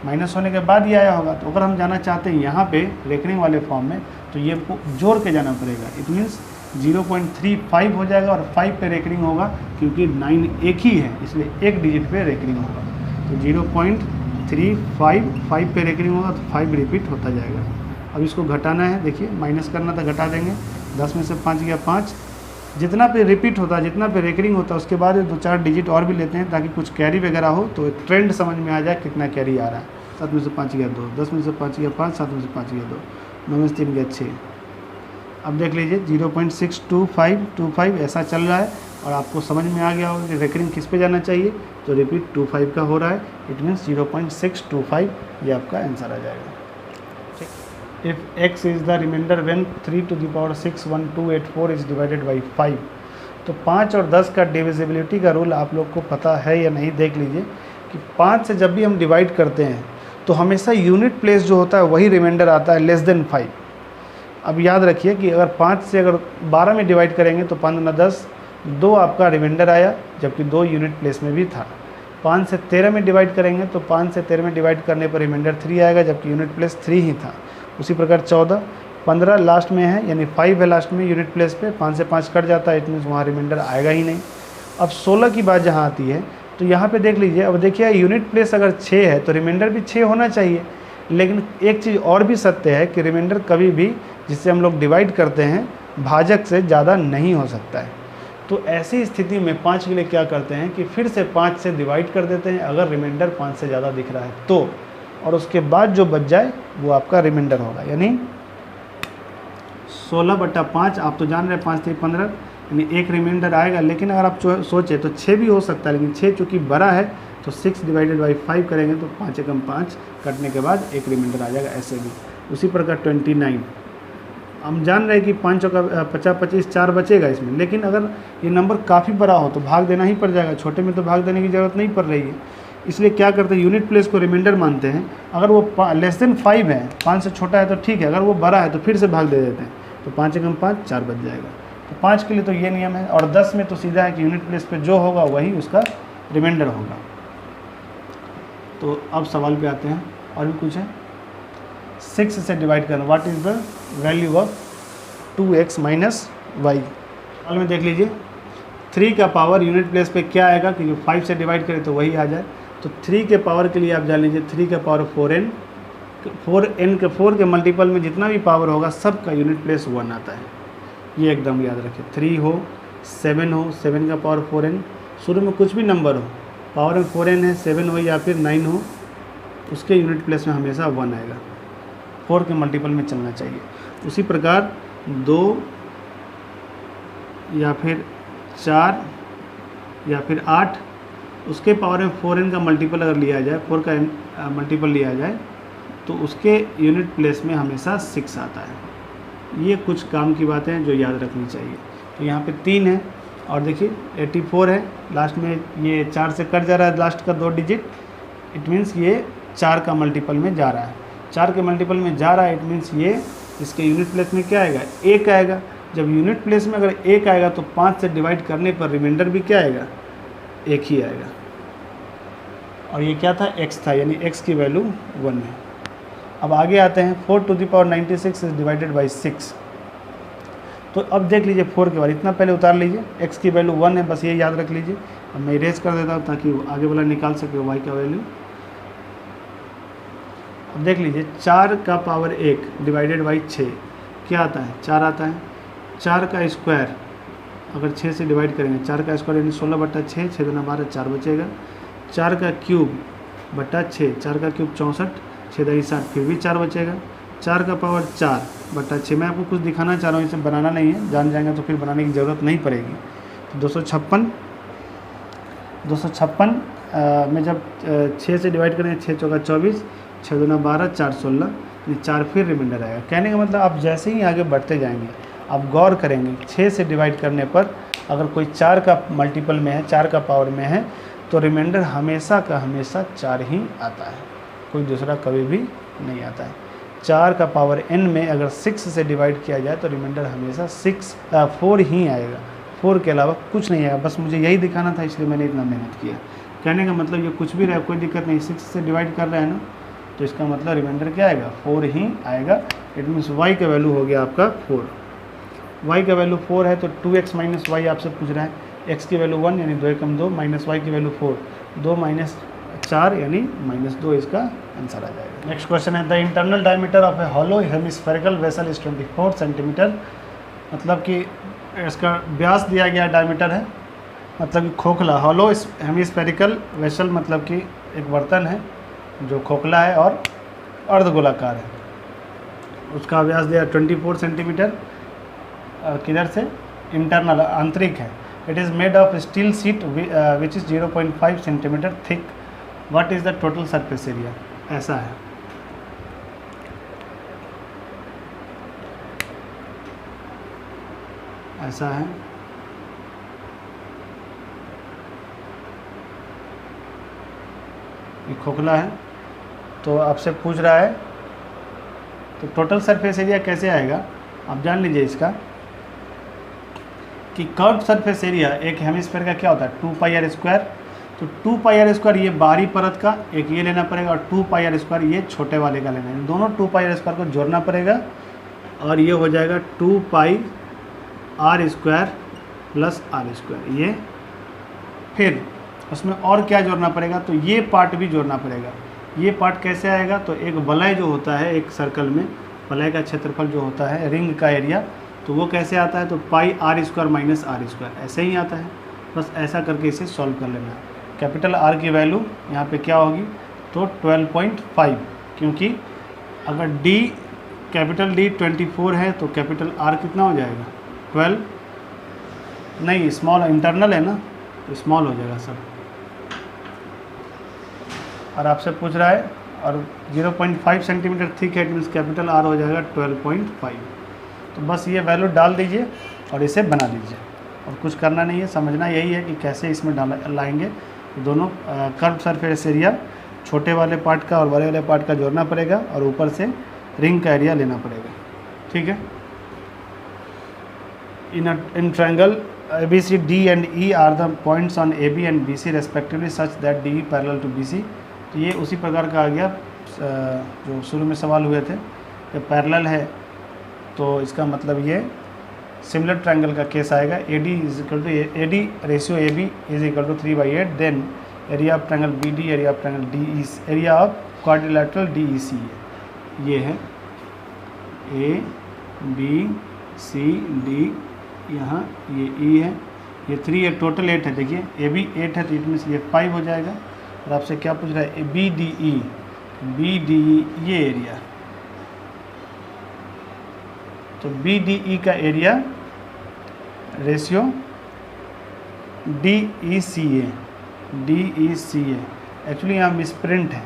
माइनस होने के बाद ये आया होगा। तो अगर हम जाना चाहते हैं यहाँ पे रेकरिंग वाले फॉर्म में, तो ये जोड़ के जाना पड़ेगा। इट मीन्स 0.35 हो जाएगा, और 5 पे रेकरिंग होगा क्योंकि 9 एक ही है, इसलिए एक डिजिट पे रेकरिंग होगा। तो 0.35 पे रेकरिंग होगा, तो 5 रिपीट होता जाएगा। अब इसको घटाना है, देखिए माइनस करना था, घटा देंगे। 10 में से 5 गया 5। जितना पे रिपीट होता है, जितना पे रेकरिंग होता है, उसके बाद 2-4 डिजिट और भी लेते हैं ताकि कुछ कैरी वगैरह हो, तो एक ट्रेंड समझ में आ जाए कितना कैरी आ रहा है। 7 में से 5 गया 2, 10 में से 5 गया 5, 7 में से 5 गया 2, 9 में से 3 गया 6। अब देख लीजिए 0.62525 ऐसा चल रहा है, और आपको समझ में आ गया होगा कि रेकरिंग किस पे जाना चाहिए, तो रिपीट 25 का हो रहा है। इट मीन्स 0.625 ये आपका आंसर आ जाएगा। If x is the remainder when 3⁶1284 is divided by 5। तो 5 और 10 का डिविजिबिलिटी का रूल आप लोग को पता है या नहीं, देख लीजिए कि 5 से जब भी हम डिवाइड करते हैं तो हमेशा यूनिट प्लेस जो होता है वही रिमाइंडर आता है, लेस देन 5। अब याद रखिए कि अगर 5 से अगर 12 में डिवाइड करेंगे तो 5 × 10 2 आपका रिमाइंडर आया, जबकि 2 यूनिट प्लेस में भी था। 5 से 13 में डिवाइड करेंगे तो 5 से 13 में डिवाइड करने पर रिमाइंडर 3 आएगा, जबकि यूनिट प्लेस 3 ही था। उसी प्रकार 14, 15 लास्ट में है, यानी 5 है लास्ट में यूनिट प्लेस पे, 5 से 5 कट जाता है, इट मीन्स वहाँ रिमाइंडर आएगा ही नहीं। अब 16 की बात जहाँ आती है, तो यहाँ पे देख लीजिए, अब देखिए यूनिट प्लेस अगर 6 है तो रिमाइंडर भी 6 होना चाहिए। लेकिन एक चीज़ और भी सत्य है कि रिमाइंडर कभी भी जिससे हम लोग डिवाइड करते हैं भाजक से ज़्यादा नहीं हो सकता है। तो ऐसी स्थिति में 5 के लिए क्या करते हैं कि फिर से 5 से डिवाइड कर देते हैं अगर रिमाइंडर 5 से ज़्यादा दिख रहा है तो, और उसके बाद जो बच जाए वो आपका रिमाइंडर होगा। यानी 16/5, आप तो जान रहे हैं 5 3 15, यानी एक रिमाइंडर आएगा। लेकिन अगर आप सोचे तो 6 भी हो सकता है, लेकिन 6 चूँकि बड़ा है तो 6 डिवाइडेड बाई 5 करेंगे तो 5 एकम 5 कटने के बाद एक रिमाइंडर आ जाएगा, ऐसे भी। उसी प्रकार 29, हम जान रहे हैं कि 5 का 50 25 4 बचेगा इसमें, लेकिन अगर ये नंबर काफ़ी बड़ा हो तो भाग देना ही पड़ जाएगा, छोटे में तो भाग देने की ज़रूरत नहीं पड़ रही है। इसलिए क्या करते हैं, यूनिट प्लेस को रिमाइंडर मानते हैं। अगर वो लेस देन 5 है, 5 से छोटा है तो ठीक है, अगर वो बड़ा है तो फिर से भाग दे देते हैं, तो 5 एकम 5 4 बच जाएगा। तो 5 के लिए तो ये नियम है, और 10 में तो सीधा है कि यूनिट प्लेस पे जो होगा वही उसका रिमाइंडर होगा। तो अब सवाल पे आते हैं, और भी कुछ है। 6 से डिवाइड करना, what is the value of 2x - y। सवाल में देख लीजिए 3 का पावर यूनिट प्लेस पे क्या आएगा, क्योंकि 5 से डिवाइड करें तो वही आ जाए। तो 3 के पावर के लिए आप जान लीजिए 3 का पावर 4n, 4 के मल्टीपल में जितना भी पावर होगा सब का यूनिट प्लेस 1 आता है, ये एकदम याद रखिए। 3 हो, 7 हो, 7 का पावर 4n, शुरू में कुछ भी नंबर हो, पावर में 4n है, 7 हो या फिर 9 हो, उसके यूनिट प्लेस में हमेशा 1 आएगा। 4 के मल्टीपल में चलना चाहिए। उसी प्रकार 2 या फिर 4 या फिर 8, उसके पावर में 4n का मल्टीपल अगर लिया जाए, 4 का मल्टीपल लिया जाए तो उसके यूनिट प्लेस में हमेशा 6 आता है। ये कुछ काम की बातें हैं जो याद रखनी चाहिए। तो यहाँ पे 3 है, और देखिए 84 है, लास्ट में ये 4 से कट जा रहा है लास्ट का 2 डिजिट, इट मीन्स ये 4 का मल्टीपल में जा रहा है। 4 के मल्टीपल में जा रहा है, इट मीन्स ये इसके यूनिट प्लेस में क्या आएगा, 1 आएगा। जब यूनिट प्लेस में अगर 1 आएगा तो 5 से डिवाइड करने पर रिमाइंडर भी क्या आएगा, 1 ही आएगा। और ये क्या था, x था, यानी x की वैल्यू 1 है। अब आगे आते हैं 4⁻96 इज डिवाइडेड बाई 6। तो अब देख लीजिए 4 के बाद इतना पहले उतार लीजिए, x की वैल्यू 1 है, बस ये याद रख लीजिए। अब मैं इरेज कर देता हूँ ताकि आगे वाला निकाल सके y का वैल्यू। अब देख लीजिए 4 का पावर 1 डिवाइडेड बाई 6 क्या आता है, 4 आता है। 4 का स्क्वायर अगर 6 से डिवाइड करेंगे, 4 का स्क्वायर यानी 16/6, 6 दूना 12, 4 बचेगा। 4 का क्यूब बटा 6, 4 का क्यूब 64, 6 दूनी 60, फिर भी 4 बचेगा। 4 का पावर 4/6, मैं आपको कुछ दिखाना चाह रहा हूँ, इसे बनाना नहीं है, जान जाएंगे तो फिर बनाने की ज़रूरत नहीं पड़ेगी। तो 256 में जब 6 से डिवाइड करेंगे, 6 चौका 24, 6 दूना 12, 4 16, 4 फिर रिमाइंडर आएगा। कहने का मतलब आप जैसे ही आगे बढ़ते जाएंगे आप गौर करेंगे 6 से डिवाइड करने पर अगर कोई 4 का मल्टीपल में है, 4 का पावर में है, तो रिमाइंडर हमेशा का हमेशा 4 ही आता है, कोई दूसरा कभी भी नहीं आता है। 4 का पावर n में अगर 6 से डिवाइड किया जाए तो रिमाइंडर हमेशा 4 ही आएगा, 4 के अलावा कुछ नहीं आएगा। बस मुझे यही दिखाना था, इसलिए मैंने इतना मेहनत किया। कहने का मतलब ये कुछ भी रहे कोई दिक्कत नहीं, 6 से डिवाइड कर रहे हैं ना, तो इसका मतलब रिमाइंडर क्या आएगा, 4 ही आएगा। इट मीन्स y का वैल्यू हो गया आपका 4। y का वैल्यू 4 है तो 2x माइनस वाई आपसे पूछ रहा है। x की वैल्यू 1 यानी 2 एकम 2, माइनस y की वैल्यू 4, 2 माइनस 4 यानी -2, इसका आंसर आ जाएगा। नेक्स्ट क्वेश्चन है, the internal diameter of A hollow hemispherical vessel is 24 centimetre. मतलब कि इसका व्यास दिया गया डायमीटर है, मतलब कि खोखला। हॉलो हेमिस्फेरिकल वेसल मतलब कि एक बर्तन है जो खोखला है और अर्धगोलाकार है, उसका व्यास दिया 24 सेंटीमीटर। किधर से, इंटरनल आंतरिक है। It is made of steel sheet which is 0.5 centimetre thick. What is the total surface area, ऐसा है। ऐसा है, ये खोखला है तो आपसे पूछ रहा है तो टोटल सरफेस एरिया कैसे आएगा आप जान लीजिए इसका, कि कर्व सरफेस एरिया एक हेमिस्फीयर का क्या होता है 2πr²। तो 2πr² ये बाहरी परत का एक ये लेना पड़ेगा और 2πr² ये छोटे वाले का लेना है। दोनों 2πr² को जोड़ना पड़ेगा और ये हो जाएगा 2πr² + r²। ये फिर उसमें और क्या जोड़ना पड़ेगा, तो ये पार्ट भी जोड़ना पड़ेगा। ये पार्ट कैसे आएगा, तो एक वलय जो होता है एक सर्कल में, वलय का क्षेत्रफल जो होता है, रिंग का एरिया, तो वो कैसे आता है, तो πr² - r², ऐसे ही आता है। बस ऐसा करके इसे सॉल्व कर लेना है। कैपिटल R की वैल्यू यहाँ पे क्या होगी, तो 12.5, क्योंकि अगर कैपिटल D 24 है तो कैपिटल R कितना हो जाएगा 12, नहीं स्मॉल इंटरनल है ना, तो स्मॉल हो जाएगा सब। और आपसे पूछ रहा है और 0.5 सेंटीमीटर थिक है, मीन्स कैपिटल R हो जाएगा 12.5। तो बस ये वैल्यू डाल दीजिए और इसे बना दीजिए, और कुछ करना नहीं है। समझना यही है कि कैसे इसमें लाएंगे। दोनों कर्व सरफेस एरिया छोटे वाले पार्ट का और बड़े वाले पार्ट का जोड़ना पड़ेगा और ऊपर से रिंग का एरिया लेना पड़ेगा, ठीक है। In triangle ABC D and E are the points on AB and BC respectively such that DE parallel to BC। तो ये उसी प्रकार का आ गया जो शुरू में सवाल हुए थे कि पैरेलल है, तो इसका मतलब ये सिमिलर ट्रायंगल का केस आएगा। AD ratio AB = 3/8, then area of triangle BD, area of triangle DE, area of quadrilateral DEC। ये है A B C D, यहाँ ये E है, ये 3 है, टोटल 8 है। देखिए AB 8 है तो इट मीन्स ये 5 हो जाएगा। और आपसे क्या पूछ रहा है, BDE ये एरिया, तो BDE का एरिया रेशियो DECA। एक्चुअली यहाँ मिसप्रिंट है,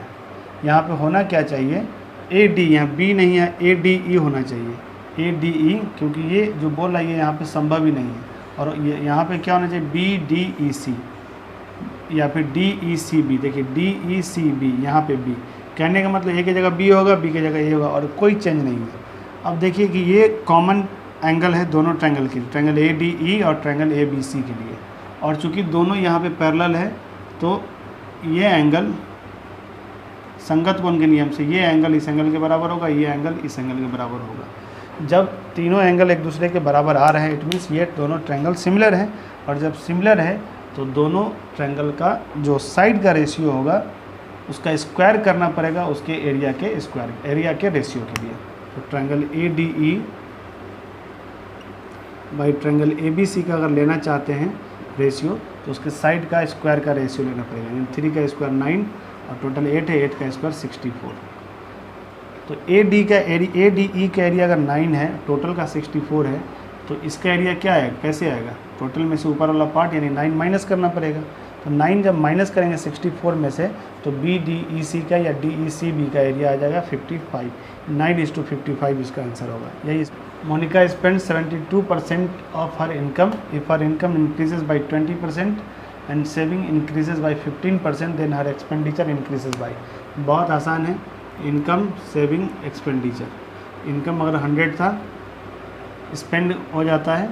यहाँ पे होना क्या चाहिए AD, यहाँ B नहीं है, ADE होना चाहिए, ADE, क्योंकि ये जो बोल रहा है ये यहाँ पे संभव ही नहीं है। और ये यहाँ पे क्या होना चाहिए BDEC या फिर DECB। देखिए DECB, यहाँ पे B, कहने का मतलब A की जगह B होगा, B की जगह A होगा और कोई चेंज नहीं है। अब देखिए कि ये कॉमन एंगल है दोनों ट्रायंगल के, ट्रायंगल ADE और ट्रायंगल ABC के लिए, और चूंकि दोनों यहाँ पे पैरेलल है तो ये एंगल संगत कोण के नियम से ये एंगल इस एंगल के बराबर होगा, ये एंगल इस एंगल के बराबर होगा। जब तीनों एंगल एक दूसरे के बराबर आ रहे हैं इट मीन्स ये दोनों ट्रायंगल सिमिलर हैं, और जब सिमिलर है तो दोनों ट्रायंगल का जो साइड का रेशियो होगा उसका स्क्वायर करना पड़ेगा उसके एरिया के स्क्वायर एरिया के रेशियो के लिए। तो triangle ADE by triangle ABC का अगर लेना चाहते हैं रेशियो तो उसके साइड का स्क्वायर का रेशियो लेना पड़ेगा, यानी 3 का स्क्वायर 9 और टोटल 8 है, 8 का स्क्वायर 64। तो ADE का एरिया अगर 9 है, टोटल का 64 है, तो इसका एरिया क्या है, कैसे आएगा, टोटल में से ऊपर वाला पार्ट यानी 9 माइनस करना पड़ेगा। तो 9 जब माइनस करेंगे 64 में से तो BDEC का या DECB का एरिया आ जाएगा 55। 9:55 इसका आंसर होगा। यही Monica spend 72% of her income. If her income increases by 20% and saving increases by 15% then her expenditure increases by. बहुत आसान है, इनकम सेविंग एक्सपेंडिचर। इनकम अगर 100 था, स्पेंड हो जाता है,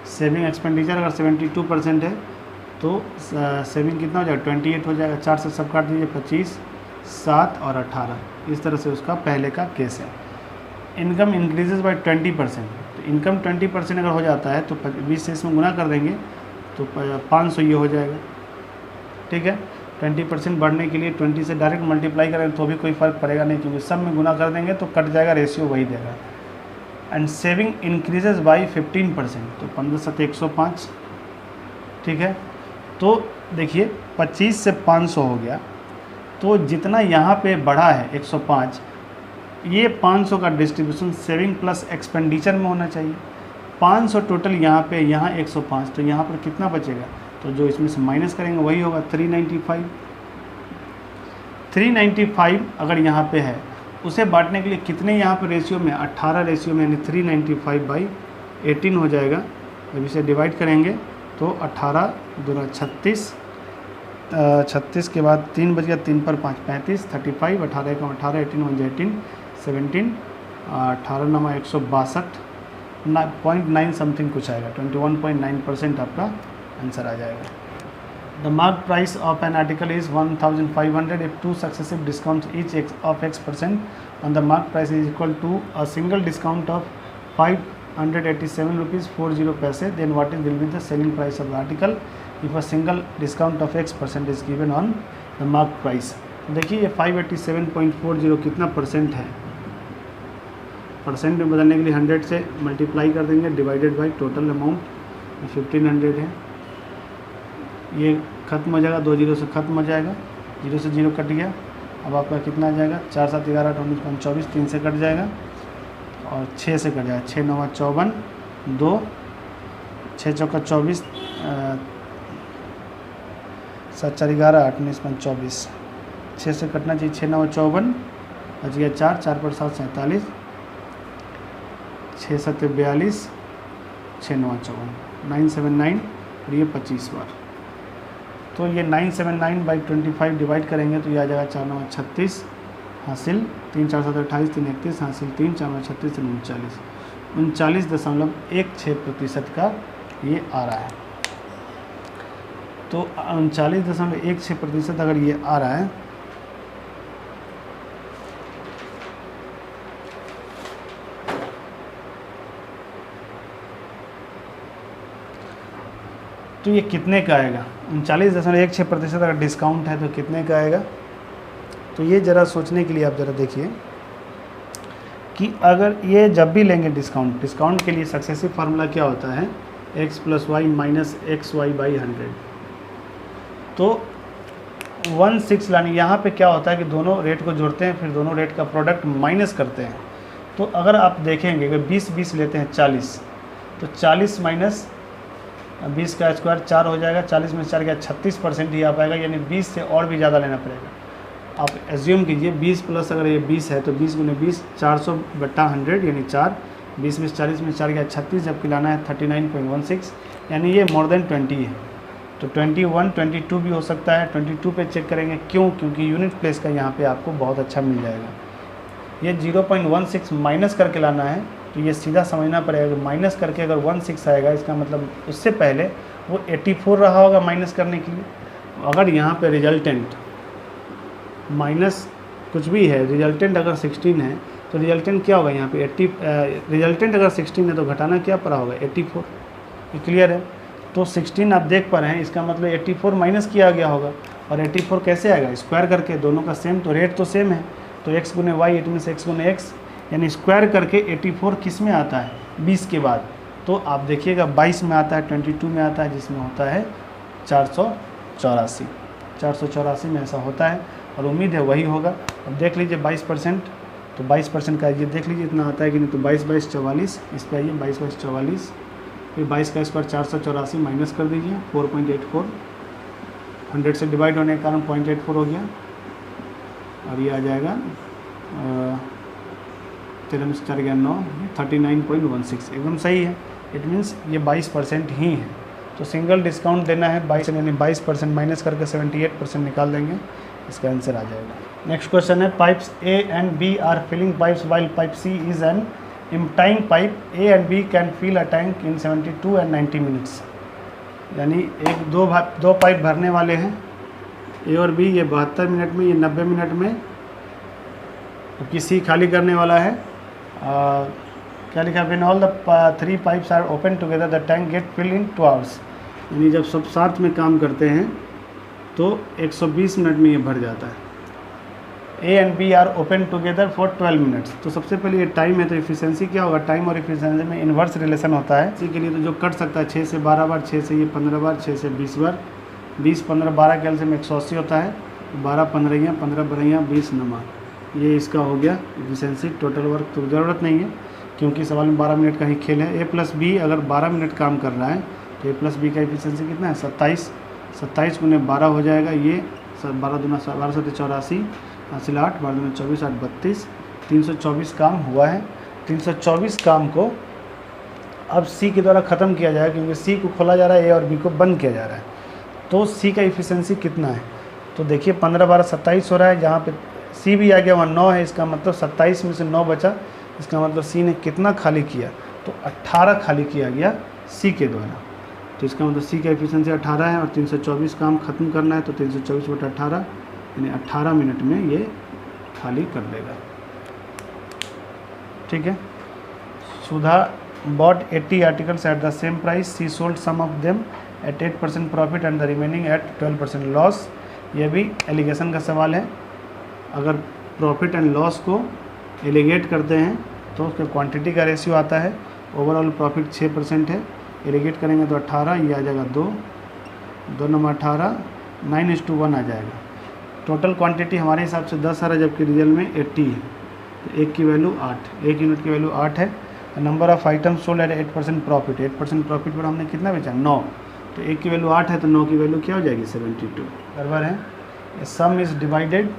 सेविंग एक्सपेंडिचर अगर 72% है तो सेविंग कितना हो जाएगा, 28 हो जाएगा। 4 से सब काट दीजिए, 25, 7 और 18। इस तरह से उसका पहले का केस है। Income increases by 20%। तो इनकम 20% अगर हो जाता है तो 20 से इसमें गुना कर देंगे तो 500 ये हो जाएगा। ठीक है, 20% बढ़ने के लिए 20 से डायरेक्ट मल्टीप्लाई करेंगे तो भी कोई फ़र्क पड़ेगा नहीं, क्योंकि सब में गुना कर देंगे तो कट जाएगा, रेशियो वही देगा। And saving increases by 15%। तो 15 7 105। ठीक है, तो देखिए 25 से 500 हो गया, तो जितना यहाँ पे बढ़ा है 105, ये 500 का डिस्ट्रीब्यूशन सेविंग प्लस एक्सपेंडिचर में होना चाहिए। 500 टोटल यहाँ पे, यहाँ 105, तो यहाँ पर कितना बचेगा, तो जो इसमें से माइनस करेंगे वही होगा 395। 395 अगर यहाँ पे है, उसे बांटने के लिए कितने यहाँ पर रेशियो में, 18 रेशियो में, यानी 395/18 हो जाएगा। जब इसे डिवाइड करेंगे तो 18 दूना 36, 36 के बाद 3 बच गया, 3 पर 5 35, 35, 18 का 18, 18 1 18, 17, 18 नमा 162, 0.9 समथिंग कुछ आएगा, 21.9% आपका आंसर आ जाएगा। The mark price of an article is 1500 if 2 successive discount each of X% on the mark price is equal to a single discount of 587 rupees 40 paise, then what is will be the selling price of the article if a single discount of X% is given on the mark price. देखिए ये 587.40 कितना percent है, percent में बदलने के लिए 100 से multiply कर देंगे डिवाइडेड बाई टोटल अमाउंट 1500 है। ये खत्म हो जाएगा, 2 जीरो से खत्म हो जाएगा, 0 से 0 कट गया। अब आपका कितना आ जाएगा, 4 7 11 19 24, 3 से कट जाएगा और 6 से कट जाएगा, 6 9 54, 2 6 चौका 24, 7 4 11 8 19 24, 6 से कटना चाहिए, 6 9 54, बच गया 4, 4 पर 7 47, 6 7 42, 6 9 54, 979 और ये 25 बार। तो ये 979/25 डिवाइड करेंगे तो ये आ जाएगा 4 9 36 हासिल, 3 4 7 28, 3 31 हासिल, 3 4 9 36 39, 39.16% का ये आ रहा है। तो 39.16% अगर ये आ रहा है तो ये कितने का आएगा, 39.16% अगर डिस्काउंट है तो कितने का आएगा। तो ये ज़रा सोचने के लिए आप ज़रा देखिए कि अगर ये जब भी लेंगे डिस्काउंट के लिए सक्सेसिव फार्मूला क्या होता है, x + y - xy/100। तो 16 लाने, यहाँ पे क्या होता है कि दोनों रेट को जोड़ते हैं, फिर दोनों रेट का प्रोडक्ट माइनस करते हैं। तो अगर आप देखेंगे अगर 20 लेते हैं 40, तो 40 माइनस 20 का स्क्वायर 4 हो जाएगा, 40 में 4 गया 36% ही आ पाएगा, यानी 20 से और भी ज़्यादा लेना पड़ेगा। आप एज्यूम कीजिए 20 प्लस अगर ये 20 है तो 20 × 20 400/100 यानी 4, 20 में 40 में 4 गया 36, जबकि लाना है 39.16, यानी ये मोर देन 20 है। तो 21 22 भी हो सकता है, 22 पे चेक करेंगे, क्यों, क्योंकि यूनिट प्लेस का यहाँ पे आपको बहुत अच्छा मिल जाएगा। ये 0.16 माइनस करके लाना है, तो ये सीधा समझना पड़ेगा कि माइनस करके अगर 16 आएगा, इसका मतलब उससे पहले वो 84 रहा होगा माइनस करने के लिए। अगर यहाँ पे रिजल्टेंट माइनस कुछ भी है, रिजल्टेंट अगर 16 है तो रिजल्टेंट क्या होगा यहाँ पे 80, रिजल्टेंट अगर 16 है तो घटाना क्या पड़ा होगा 84। ये क्लियर है। तो 16 आप देख पा रहे हैं, इसका मतलब 84 माइनस किया गया होगा। और 84 कैसे आएगा, स्क्वायर करके, दोनों का सेम, तो रेट तो सेम है, तो x गुने वाई, इट मीन्स x गुने x, यानी स्क्वायर करके 84 किस में आता है, 20 के बाद। तो आप देखिएगा 22 में आता है, 22 में आता है, जिसमें होता है 484 में ऐसा होता है, और उम्मीद है वही होगा। अब देख लीजिए 22%, तो 22% का ये देख लीजिए इतना आता है कि नहीं, तो 22 22 44, इस पर आइए 22 22 44, फिर 22 का स्क्वायर 484 माइनस कर दीजिए 4.84, 100 से डिवाइड होने के कारण 0.84 हो गया, और ये आ जाएगा 13 में 4 गया 9, 39.16, एकदम सही है। इट मीन्स ये 22% ही है। तो सिंगल डिस्काउंट देना है 22, यानी 22% माइनस करके 78% निकाल देंगे, इसका आंसर आ जाएगा। नेक्स्ट क्वेश्चन है, pipes A and B are filling pipes while pipe C is an emptying pipe, A and B can fill a tank in 72 and 90 minutes. यानी दो पाइप भरने वाले हैं, ए और बी, ये 72 मिनट में, ये 90 मिनट में, तो सी खाली करने वाला है। क्या लिखा, when all the 3 pipes are open together the tank get fill in 2 hours. यानी जब सब साथ में काम करते हैं तो 120 मिनट में ये भर जाता है। A and B are open together for 12 minutes. तो सबसे पहले ये टाइम है, तो इफिशिएंसी क्या होगा, टाइम और इफिशिएंसी में इन्वर्स रिलेशन होता है। इसी के लिए तो जो कट सकता है 6 से 12 बार, 6 से ये 15 बार, 6 से 20 बार, 20 15 12 के एलसीएम 180 होता है, 12 15 15 12 20 नमा, ये इसका हो गया इफिशिएंसी। टोटल वर्क तो ज़रूरत नहीं है, क्योंकि सवाल में 12 मिनट का ही खेल है। ए प्लस बी अगर 12 मिनट काम कर रहा है, तो ए प्लस बी का इफिशिएंसी कितना है, 27 गुने 12 हो जाएगा, ये 12 दूना 12 7 84, हासिल 8, 12 दूना 24 8 32, 324 काम हुआ है। 324 काम को अब सी के द्वारा ख़त्म किया जाएगा, क्योंकि सी को खोला जा रहा है, ए और बी को बंद किया जा रहा है। तो सी का इफिशिएंसी कितना है, तो देखिए 15 12 27 हो रहा है, जहाँ पे सी भी आ गया वहाँ 9 है, इसका मतलब 27 में से 9 बचा, इसका मतलब सी ने कितना खाली किया, तो 18 खाली किया गया सी के द्वारा। तो इसका मतलब सी का एफिशिएंसी 18 है, और 324 काम ख़त्म करना है, तो 324/18 यानी 18 मिनट में ये खाली कर देगा। ठीक है। सुधा bought 80 articles at the same price, she sold some of them at 8% profit and the remaining at 12% loss। ये भी एलिगेशन का सवाल है। अगर प्रॉफिट एंड लॉस को एलिगेट करते हैं तो उसका क्वांटिटी का रेशियो आता है, ओवरऑल प्रॉफिट 6% है, एलिगेट करेंगे तो 18, ये आ जाएगा 2 नंबर 18, 9:1 आ जाएगा। टोटल क्वांटिटी हमारे हिसाब से 10 आ रहा है, जबकि रिजल्ट में 80 है, तो एक की वैल्यू 8, एक यूनिट की वैल्यू 8 है। Number of items sold at 8% profit, 8% profit पर हमने कितना बेचा, 9, तो एक की वैल्यू 8 है, तो 9 की वैल्यू क्या हो जाएगी, 72 बराबर है। सम is divided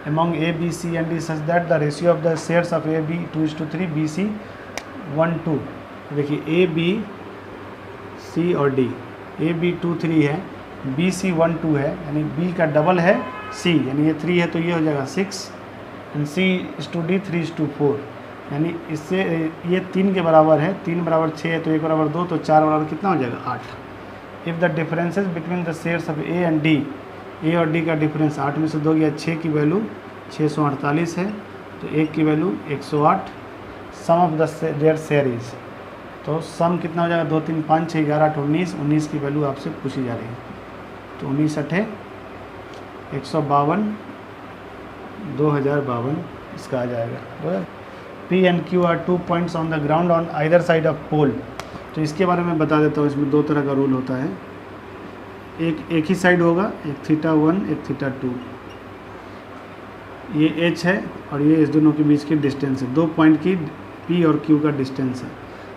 among A, B, C and D such that the ratio of the shares of A, B 2:3, B, C 1:2। देखिए A, B, C और D, A, B 2:3 है, B, C 1:2 है, यानी B का डबल है C, यानी ये 3 है तो ये हो जाएगा 6, and C is to D 3:4, यानी इससे ये 3 के बराबर है, 3 बराबर 6 है, तो 1 बराबर 2, तो 4 बराबर कितना हो जाएगा, 8। If the differences between the shares of A and D, ए और डी का डिफरेंस 8 में से 2 गया, 6 की वैल्यू 648 है, तो 1 की value 108। Sum of the their share is, तो सम कितना हो जाएगा, 2 3 5 6 11 8 19, 19 की वैल्यू आपसे पूछी जा रही है, तो 19 8 152 2052 इसका आ जाएगा। P and Q are 2 points on the ground on either side of pole. तो इसके बारे में बता देता हूँ, इसमें 2 तरह का रूल होता है, एक ही साइड होगा, एक θ1 एक θ2, ये h है और ये इस दोनों के बीच की डिस्टेंस है, 2 पॉइंट की p और q का डिस्टेंस है।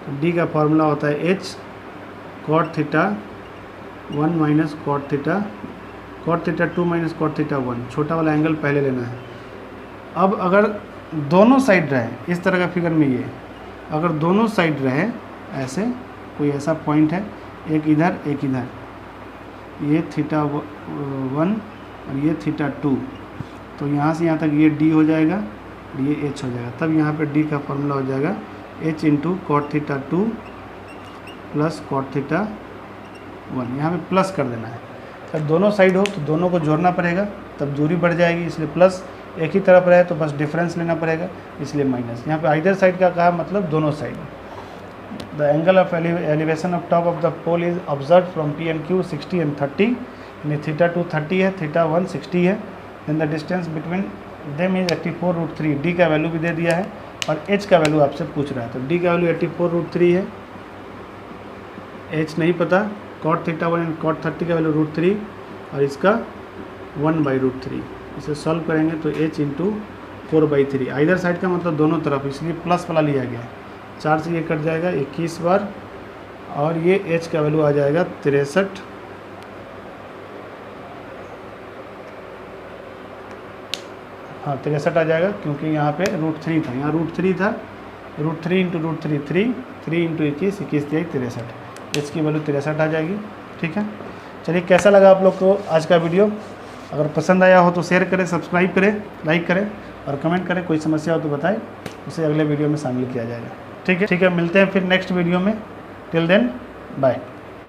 तो d का फॉर्मूला होता है h cot θ1 minus cot θ2 minus cot θ1, छोटा वाला एंगल पहले लेना है। अब अगर दोनों साइड रहे, इस तरह का फिगर में, ये अगर दोनों साइड रहे, ऐसे कोई ऐसा पॉइंट है, एक इधर एक इधर, ये θ1 और ये θ2, तो यहाँ से यहाँ तक ये d हो जाएगा और ये h हो जाएगा। तब यहाँ पे d का फॉर्मूला हो जाएगा h into cot θ2 plus cot θ1, यहाँ पे प्लस कर देना है। जब दोनों साइड हो तो दोनों को जोड़ना पड़ेगा, तब दूरी बढ़ जाएगी, इसलिए प्लस। एक ही तरफ रहे तो बस डिफरेंस लेना पड़ेगा, इसलिए माइनस। यहाँ पे आइदर साइड का कहा मतलब दोनों side. The angle of elevation of top of the pole is observe from P and Q 60 and 30, यानी θ2 30 है, θ1 60 है। Then the distance between them is 84√3। D का वैल्यू भी दे दिया है और एच का वैल्यू आपसे पूछ रहा है, तो डी का वैल्यू 84√3 है, एच नहीं पता। cot θ1 एंड cot 30 का वैल्यू √3 और इसका 1/√3। इसे सॉल्व करेंगे तो h इंटू 4/3, आइदर साइड का मतलब दोनों तरफ, इसलिए प्लस वाला लिया गया है। 4 से ये कट जाएगा 21 बार और ये h का वैल्यू आ जाएगा 63। हाँ 63 आ जाएगा, क्योंकि यहाँ पे √3 था, यहाँ √3 था, √3 इंटू √3 3, 3 इंटू 21, 21 दिया 63, एच की वैल्यू 63 आ जाएगी। ठीक है, चलिए कैसा लगा आप लोग को आज का वीडियो? अगर पसंद आया हो तो शेयर करें, सब्सक्राइब करें, लाइक करें और कमेंट करें। कोई समस्या हो तो बताएं, उसे अगले वीडियो में शामिल किया जाएगा। ठीक है, मिलते हैं फिर नेक्स्ट वीडियो में। Till then bye.